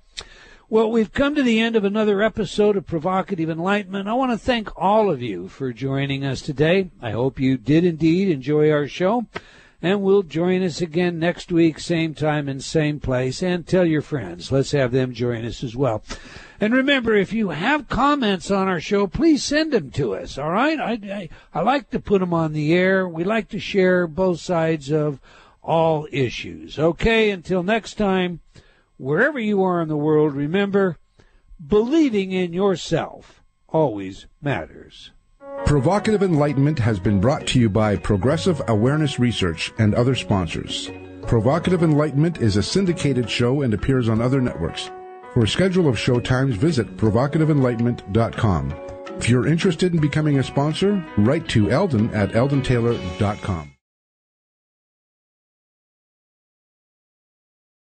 Well, we've come to the end of another episode of Provocative Enlightenment. I want to thank all of you for joining us today. I hope you did indeed enjoy our show, and will join us again next week, same time and same place. And tell your friends. Let's have them join us as well. And remember, if you have comments on our show, please send them to us, all right? I like to put them on the air. We like to share both sides of all issues. Okay, until next time, wherever you are in the world, remember, believing in yourself always matters. Provocative Enlightenment has been brought to you by Progressive Awareness Research and other sponsors. Provocative Enlightenment is a syndicated show and appears on other networks. For a schedule of show times, visit provocativeenlightenment.com. If you're interested in becoming a sponsor, write to Eldon at eldontaylor.com.